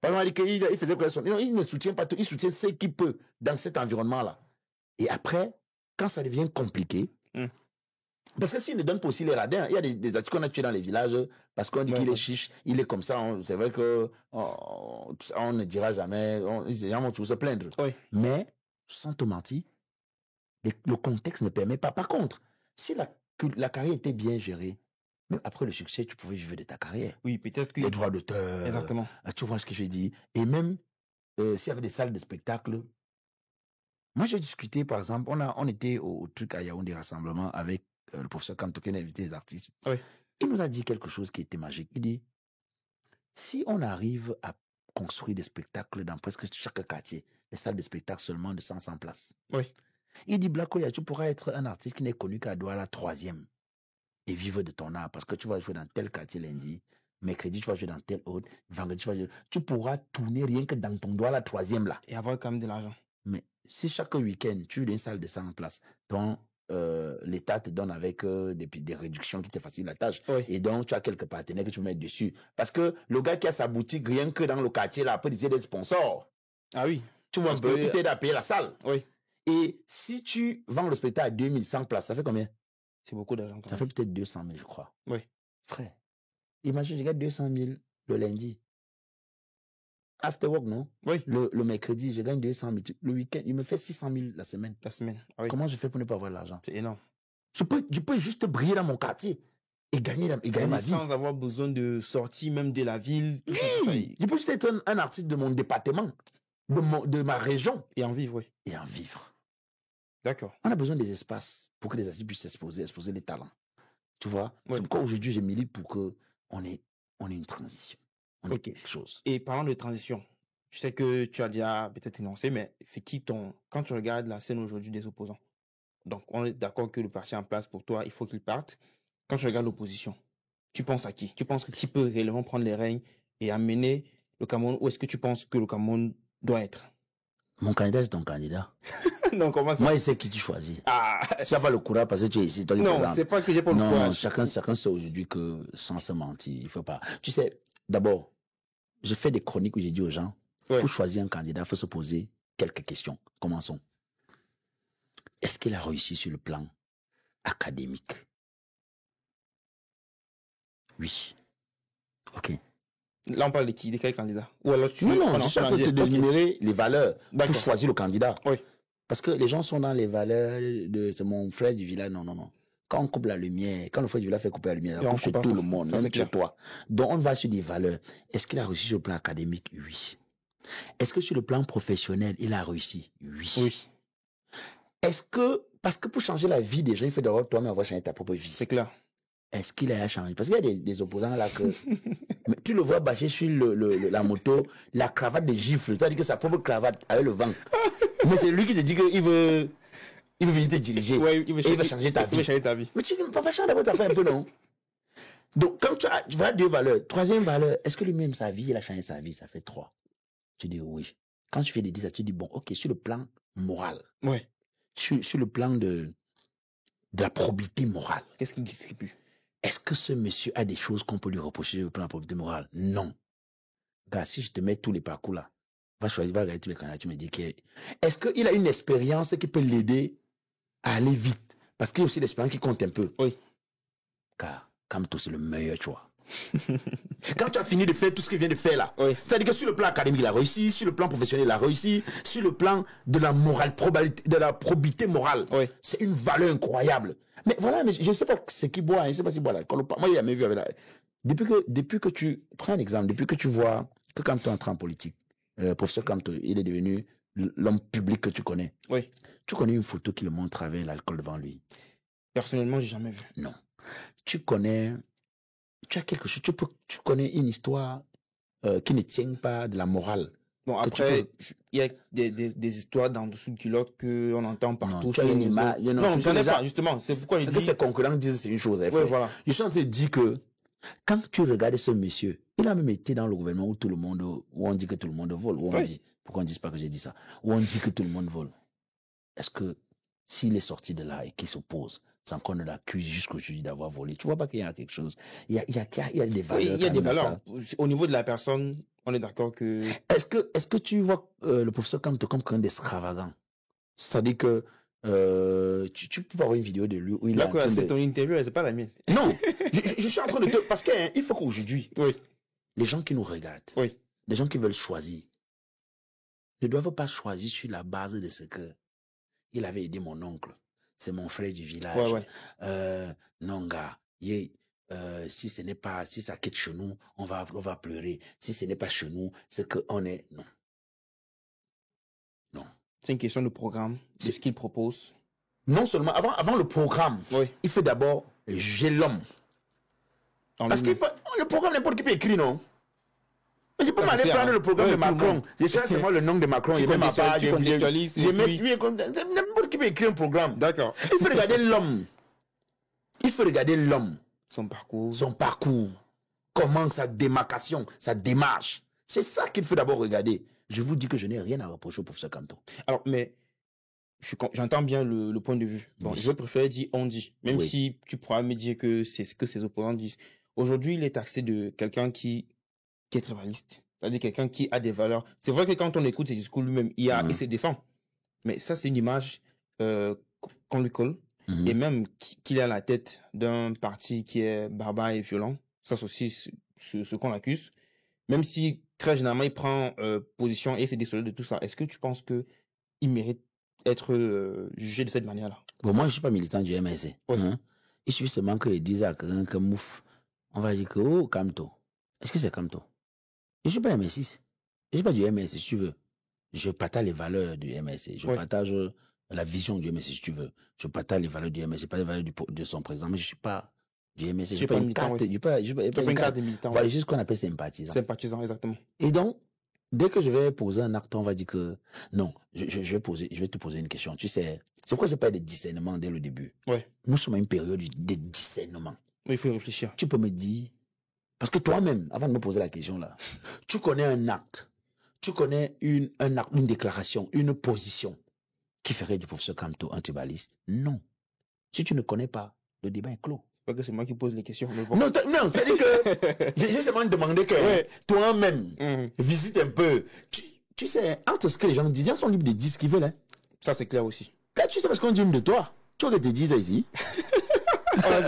Par exemple, il faisait quoi? Non, il ne soutient pas tout, il soutient ceux qui peuvent dans cet environnement-là. Et après, quand ça devient compliqué, parce que s'il ne donne pas aussi les radins, il y a des artistes qu'on a tués dans les villages parce qu'on dit qu'il est chiche, il est comme ça, c'est vrai que on ne dira jamais, les gens vont toujours se plaindre. Oui. Mais, sans te mentir, le contexte ne permet pas. Par contre, si la carrière était bien gérée, même après le succès, tu pouvais vivre de ta carrière. Oui, peut-être que... Les droits d'auteur. Exactement. Tu vois ce que je dis. Et même, s'il y avait des salles de spectacle, moi j'ai discuté, par exemple, on était au truc à Yaoundé Rassemblement avec le professeur Kanto qui a invité les artistes. Oui. Il nous a dit quelque chose qui était magique. Il dit, si on arrive à construire des spectacles dans presque chaque quartier, les salles de spectacle seulement de 100 places. Oui. Il dit, Black Oya, tu pourras être un artiste qui n'est connu qu'à Douala 3e et vivre de ton art parce que tu vas jouer dans tel quartier lundi, mercredi tu vas jouer dans tel autre, vendredi tu pourras tourner rien que dans ton Douala 3e là. Et avoir quand même de l'argent. Mais si chaque week-end tu as une salle de 100 places, dont l'État te donne avec des réductions qui te facilitent la tâche, et donc tu as quelques partenaires que tu peux mettre dessus. Parce que le gars qui a sa boutique rien que dans le quartier là, peut dire des sponsors. Ah oui. Tu vois un peu, il t'aide à payer la salle. Oui. Et si tu vends le spectacle à 2100 places, ça fait combien? C'est beaucoup d'argent. Ça fait peut-être 200 000, je crois. Oui. Frère, imagine, je gagne 200 000 le lundi. After work, non? Oui. Le mercredi, je gagne 200 000. Le week-end, il me fait 600 000 la semaine. La semaine. Ah oui. Comment je fais pour ne pas avoir l'argent? C'est énorme. Je peux juste briller dans mon quartier et gagner ma vie. Sans avoir besoin de sortir même de la ville. Oui. Je peux juste être un artiste de mon département, de ma région. Et en vivre, oui. Et en vivre. D'accord. On a besoin des espaces pour que les artistes puissent exposer les talents. Tu vois? Oui. C'est pourquoi aujourd'hui, je milite pour qu'on ait une transition. On ait quelque chose. Et parlant de transition, je sais que tu as déjà peut-être énoncé, mais c'est qui quand tu regardes la scène aujourd'hui des opposants? Donc, on est d'accord que le parti en place pour toi, il faut qu'il parte. Quand tu regardes l'opposition, tu penses à qui? Tu penses que qui peut réellement prendre les règnes et amener le Cameroun? Ou est-ce que tu penses que le Cameroun doit être? Mon candidat, c'est ton candidat. Non, comment ça? Moi, je sais qui tu choisis. Ah. Si tu n'as pas le courage parce que tu es ici, toi, non, c'est pas que j'ai pas le courage. Non, chacun sait aujourd'hui que sans se mentir, il faut pas. Tu sais, d'abord, je fais des chroniques où j'ai dit aux gens, pour choisir un candidat, il faut se poser quelques questions. Commençons. Est-ce qu'il a réussi sur le plan académique? Oui. Ok. Là, on parle de qui? De quel candidat? Ou alors Non, je suis en train de d'énumérer les valeurs pour choisir le candidat. Oui. Parce que les gens sont dans les valeurs de c'est mon frère du village. Non. Quand on coupe la lumière, quand le frère du village fait couper la lumière, on coupe chez tout le monde, même chez toi. Donc, on va sur des valeurs. Est-ce qu'il a réussi sur le plan académique? Oui. Est-ce que sur le plan professionnel, il a réussi? Oui. Est-ce que, parce que pour changer la vie des gens, il faut d'abord toi-même avoir changé ta propre vie. C'est clair. Est-ce qu'il a changé? Parce qu'il y a des opposants là que mais tu le vois bâcher sur la moto, la cravate de gifle, c'est-à-dire que sa propre cravate avec le vent. Mais c'est lui qui te dit qu'il veut venir te diriger. Ouais, il veut changer ta vie. Il veut changer ta vie. Mais tu ne peux pas changer d'abord ta vie un peu, non? Donc, quand tu vois 2 valeurs, 3e valeur, est-ce que lui-même, sa vie, il a changé sa vie? Ça fait 3. Tu dis oui. Quand tu fais des 10, tu dis bon, ok, sur le plan moral. Ouais. sur le plan de la probité morale. Qu'est-ce qu'il distribue? Est-ce que ce monsieur a des choses qu'on peut lui reprocher sur le plan de la probité morale? Non. Gars, si je te mets tous les parcours là, va regarder tous les canaux, tu me dis est-ce qu'il a une expérience qui peut l'aider à aller vite? Parce qu'il y a aussi l'expérience qui compte un peu. Oui. Car Kamto, c'est le meilleur choix. Quand tu as fini de faire tout ce qu'il vient de faire là, oui. C'est-à-dire que sur le plan académique, il a réussi, sur le plan professionnel, il a réussi, sur le plan de la morale, de la probité morale, oui. C'est une valeur incroyable. Mais voilà, mais je ne sais pas ce qu'il boit, je ne sais pas s'il boit l'alcool ou pas. Moi, il a jamais vu avec la... Depuis que tu prends un exemple, depuis que tu vois que Kamto entre en politique, professeur Kamto, il est devenu l'homme public que tu connais. Oui. Tu connais une photo qui le montre avec l'alcool devant lui? Personnellement, j'ai jamais vu. Non. Tu as quelque chose, tu connais une histoire qui ne tient pas de la morale. Bon, après, il y a des histoires dans dessous de culotte qu'on entend partout. Non, tu as une image. Non, je ne connais pas, justement. C'est pourquoi je dis... Ce que ses concurrents disent, c'est une chose. Oui, voilà. Je suis en train de dire que quand tu regardes ce monsieur, il a même été dans le gouvernement où on dit que tout le monde vole. Où on dit, pourquoi on ne dit pas que j'ai dit ça? Où on dit que tout le monde vole. Est-ce que s'il est sorti de là et qu'il s'oppose, sans qu'on ne l'accuse jusqu'aujourd'hui d'avoir volé, tu vois pas qu'il y a quelque chose? Il y a des valeurs. Oui, il y a des valeurs. Au niveau de la personne, on est d'accord que... Est-ce que tu vois le professeur Kamto comme quelqu'un d'extravagant? C'est-à-dire que tu peux avoir une vidéo de lui où il là, c'est ton interview, c'est pas la mienne. Non, je suis en train de te... Parce qu'il faut qu'aujourd'hui, oui. Les gens qui nous regardent, oui. Les gens qui veulent choisir, ne doivent pas choisir sur la base de ce que il avait aidé mon oncle. C'est mon frère du village. Ouais. Non, gars, si ça quitte chez nous, on va pleurer. Si ce n'est pas chez nous, c'est qu'on est... Non. C'est une question de programme, de ce qu'il propose. Non seulement, avant le programme, il faut d'abord juger l'homme. Parce que le programme, n'importe qui peut écrire, non? Mais je peux m'aller prendre le programme de Macron. Je sais seulement le nom de Macron. Tu contextualises. N'importe qui peut écrire un programme. D'accord. Il faut regarder l'homme. Il faut regarder l'homme. Son parcours. Comment sa démarcation, sa démarche. C'est ça qu'il faut d'abord regarder. Je vous dis que je n'ai rien à reprocher au professeur Kamto. Alors, mais j'entends bien le point de vue. Bon, je préfère dire on dit. Même si tu pourras me dire que c'est ce que ses opposants disent. Aujourd'hui, il est taxé de quelqu'un qui est tribaliste. C'est-à-dire quelqu'un qui a des valeurs. C'est vrai que quand on écoute ses discours lui-même, il se défend. Mais ça, c'est une image qu'on lui colle. Et même qu'il est à la tête d'un parti qui est barbare et violent. Ça, c'est aussi ce qu'on accuse. Même si, très généralement, il prend position et s'est désolé de tout ça. Est-ce que tu penses qu'il mérite être jugé de cette manière-là? Bon, moi, je ne suis pas militant du MSC. Il suffit seulement qu'ils disent à quelqu'un que mouf, on va dire que, oh, Kamto. Est-ce que c'est Kamto? Je ne suis pas MSC. Je ne suis pas du MSC, si tu veux. Je partage les valeurs du MSC. Je partage la vision du MSC, si tu veux. Je partage les valeurs du MSC, pas les valeurs de son président, mais je ne suis pas du MSC. Je n'ai pas une carte. Je n'ai pas une carte de militant. Voilà, juste ce qu'on appelle sympathisant. Sympathisant, exactement. Et donc, dès que je vais poser un acte, on va dire que non, je vais te poser une question. Tu sais, c'est pourquoi je parle de discernement dès le début. Nous sommes à une période de discernement. Oui, il faut réfléchir. Tu peux me dire, parce que toi-même, avant de me poser la question là, tu connais un acte, tu connais un acte, une déclaration, une position qui ferait du professeur Kamto un tribaliste? Non. Si tu ne connais pas, le débat est clos. Pas que c'est moi qui pose les questions. Mais bon. Non, c'est-à-dire que j'ai seulement demandé que toi-même visite un peu. Tu sais, entre ce que les gens disent, ils sont libres de dire ce qu'ils veulent. Hein. Ça, c'est clair aussi. Quand tu sais parce qu'on dit de toi, tu vois que te disent ici.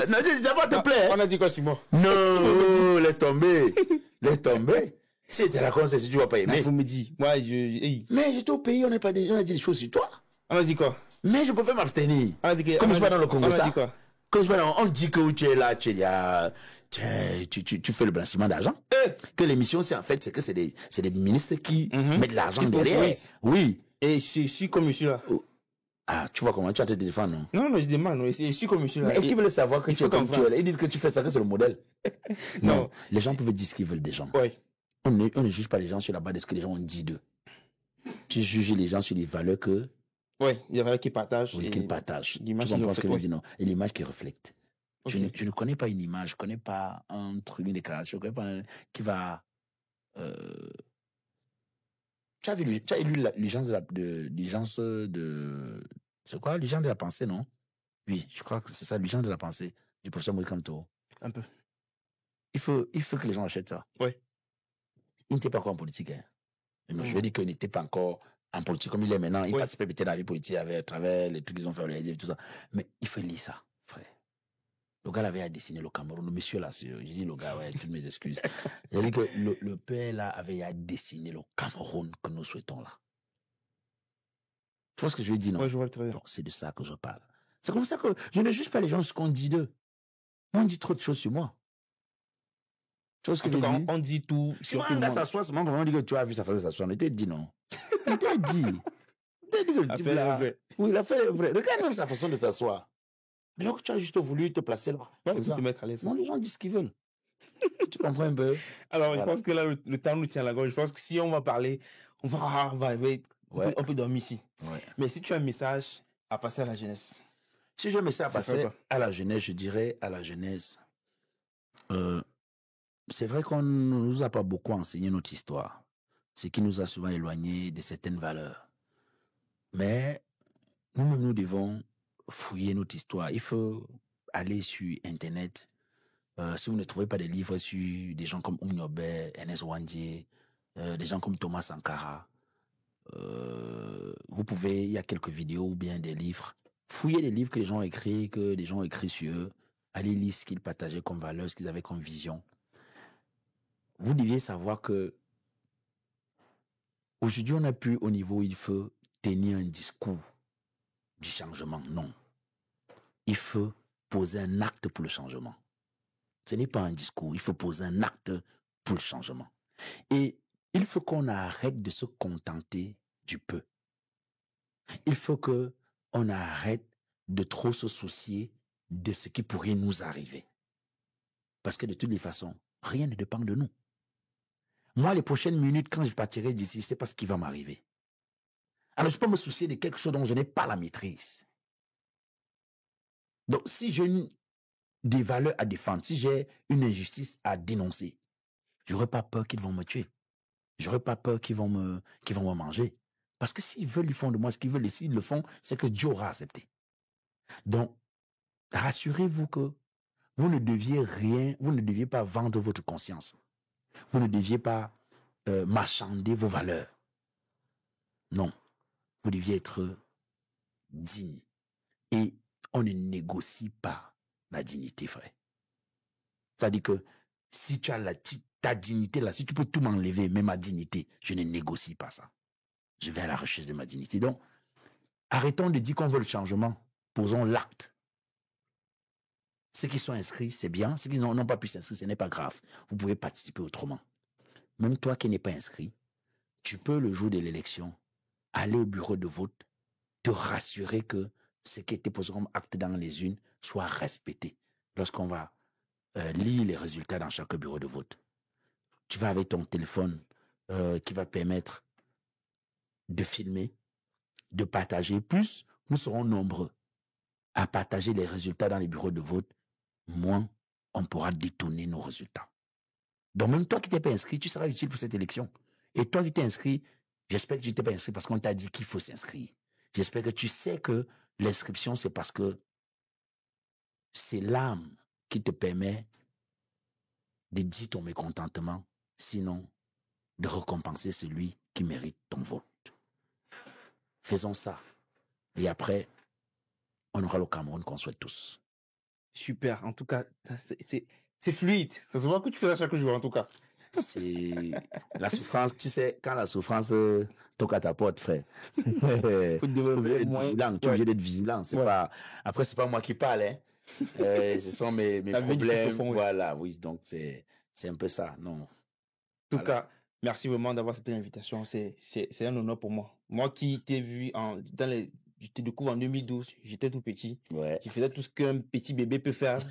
Non, ça va te plaire. On a dit quoi sur moi? Non, laisse tomber. Laisse tomber. Si tu racontes, si tu vas pas aimer. Il faut me dire. Moi, Mais j'étais au pays, on a dit des choses sur toi. On a dit quoi? Mais je préfère m'abstenir. Comme je suis pas dans le Congo, on a dit quoi? Comme on dit que tu es là, tu fais le blanchiment d'argent. Que l'émission, c'est que c'est des ministres qui mettent de l'argent derrière. Oui. Et je suis comme monsieur là. Ah, tu vois comment tu as te défendre, non? Non, je demande, je suis comme monsieur là. Mais est-ce qu'ils veulent savoir que tu es comme tu es? Ils disent que tu fais ça, que c'est le modèle. Non. Les gens peuvent dire ce qu'ils veulent des gens. On ne juge pas les gens sur la base de ce que les gens ont dit d'eux. Tu juges les gens sur les valeurs que... Oui, les valeurs qu'ils partagent. Oui, qu'ils partagent. L'image tu comprends ce que je dis, non? Et l'image qui reflète. Je ne connais pas une image, je ne connais pas un truc, une déclaration, je ne connais pas qui va... Tu as lu l'urgence de C'est quoi, l'urgence de la pensée, non? Oui, je crois que c'est ça, l'urgence de la pensée du professeur Moïse Kamto. Un peu. Il faut que les gens achètent ça. Oui. Il n'était pas encore en politique, hein. Mais je veux dire qu'il n'était pas encore en politique comme il est maintenant. Il participait peut-être à la vie politique à travers les trucs qu'ils ont fait, les tout ça. Mais il faut lire ça, frère. Le gars avait à dessiner le Cameroun. Le monsieur là, je dis le gars, ouais, toutes mes excuses. J'ai dit que le père là avait à dessiner le Cameroun que nous souhaitons là. Tu vois ce que je veux dire, non? Oui, je vois très bien. C'est de ça que je parle. C'est comme ça que je ne juge pas les gens ce qu'on dit d'eux. On dit trop de choses sur moi. Tu vois ce que je veux dire? On dit tout sur tout le monde. S'assoit, c'est moi qu'on dit que tu as vu sa façon de s'asseoir. On t'a dit non. Il t'a dit. Il t'a dit que le type là. Oui, il a fait le vrai. Regarde même sa façon de s'asseoir. Mais donc, tu as juste voulu te placer là. Ouais, te mettre à l'aise. Non, les gens disent ce qu'ils veulent. Tu comprends un peu? Alors, voilà. Je pense que là, le temps nous tient à la gorge. Je pense que si on va parler, on peut dormir ici. Ouais. Mais si tu as un message à passer à la jeunesse. Si j'ai un message à passer à la jeunesse, je dirais à la jeunesse, c'est vrai qu'on ne nous a pas beaucoup enseigné notre histoire, ce qui nous a souvent éloignés de certaines valeurs. Mais nous-mêmes, nous devons fouiller notre histoire. Il faut aller sur Internet. Si vous ne trouvez pas des livres sur des gens comme Oumniobe, Ernest Ouandié, des gens comme Thomas Sankara, vous pouvez, il y a quelques vidéos ou bien des livres. Fouillez les livres que les gens ont écrits sur eux. Allez lire ce qu'ils partageaient comme valeurs, ce qu'ils avaient comme vision. Vous deviez savoir que aujourd'hui, on n'a plus au niveau où il faut tenir un discours du changement. Non. Il faut poser un acte pour le changement. Ce n'est pas un discours. Il faut poser un acte pour le changement. Et il faut qu'on arrête de se contenter du peu. Il faut qu'on arrête de trop se soucier de ce qui pourrait nous arriver. Parce que de toutes les façons, rien ne dépend de nous. Moi, les prochaines minutes, quand je partirai d'ici, c'est pas ce qui va m'arriver. Alors, je peux me soucier de quelque chose dont je n'ai pas la maîtrise. Donc, si j'ai des valeurs à défendre, si j'ai une injustice à dénoncer, j'aurais pas peur qu'ils vont me tuer. J'aurais pas peur qu'ils vont me manger. Parce que s'ils veulent, ils font de moi ce qu'ils veulent. Et s'ils le font, c'est que Dieu aura accepté. Donc, rassurez-vous que vous ne deviez pas vendre votre conscience. Vous ne deviez pas marchander vos valeurs. Non. Vous deviez être digne. Et on ne négocie pas la dignité, frère. C'est-à-dire que si tu as ta dignité là, si tu peux tout m'enlever, même ma dignité, je ne négocie pas ça. Je vais à la recherche de ma dignité. Donc, arrêtons de dire qu'on veut le changement. Posons l'acte. Ceux qui sont inscrits, c'est bien. Ceux qui n'ont pas pu s'inscrire, ce n'est pas grave. Vous pouvez participer autrement. Même toi qui n'es pas inscrit, tu peux, le jour de l'élection, aller au bureau de vote, te rassurer que ce qui était posé comme acte dans les urnes soit respecté. Lorsqu'on va lire les résultats dans chaque bureau de vote, tu vas avec ton téléphone qui va permettre de filmer, de partager. Plus nous serons nombreux à partager les résultats dans les bureaux de vote, moins on pourra détourner nos résultats. Donc même toi qui t'es pas inscrit, tu seras utile pour cette élection. Et toi qui t'es inscrit, j'espère que tu t'es pas inscrit parce qu'on t'a dit qu'il faut s'inscrire. J'espère que tu sais que l'inscription, c'est parce que c'est l'âme qui te permet de dire ton mécontentement, sinon de récompenser celui qui mérite ton vote. Faisons ça. Et après, on aura le Cameroun qu'on souhaite tous. Super. En tout cas, c'est fluide. Ça se voit que tu fais ça chaque jour, en tout cas. C'est la souffrance, tu sais, quand la souffrance toque à ta porte, frère. Faut être obligé d'être vigilant. C'est pas, après, c'est pas moi qui parle, hein. Ce sont mes problèmes. Voilà, oui. Donc, c'est un peu ça, non. En tout cas, merci vraiment d'avoir cette invitation. C'est un honneur pour moi. Moi qui t'ai vu je te découvre en 2012, j'étais tout petit. Ouais. Je faisais tout ce qu'un petit bébé peut faire.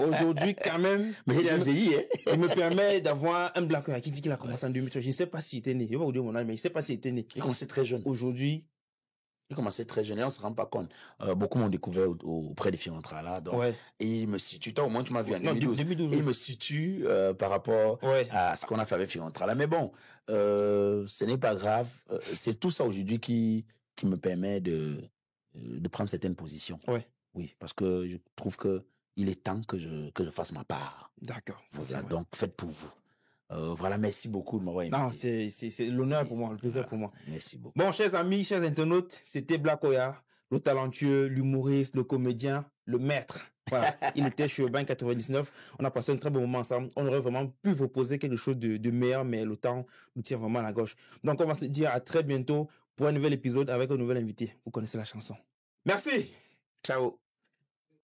Aujourd'hui, quand même. Mais il a vieilli, hein. Il me permet d'avoir un blagueur qui dit qu'il a commencé en 2003. Je ne sais pas s'il était né. Je vais pas vous dire mon âge, mais je ne sais pas s'il était né. Il commençait très jeune. Aujourd'hui. Il commençait très jeune et on se rend pas compte. Beaucoup m'ont découvert auprès des Fiantra là. Donc, et il me situe. Toi, au moins, tu m'as vu en 2012. Et il me situe par rapport à ce qu'on a fait avec Fiantra là. Mais bon, ce n'est pas grave. C'est tout ça aujourd'hui qui me permet de de prendre certaines positions. Ouais. Oui, parce que je trouve que il est temps que je fasse ma part. D'accord. Voilà, donc faites pour vous. Voilà, merci beaucoup de m'avoir invité. Non, c'est l'honneur pour moi, le plaisir pour moi. Merci beaucoup. Bon, chers amis, chers internautes, c'était Black Oya, le talentueux, l'humoriste, le comédien, le maître. Voilà, il était sur Urban 99. On a passé un très bon moment ensemble. On aurait vraiment pu vous proposer quelque chose de meilleur, mais le temps nous tient vraiment à la gauche. Donc, on va se dire à très bientôt pour un nouvel épisode avec un nouvel invité. Vous connaissez la chanson. Merci. Ciao.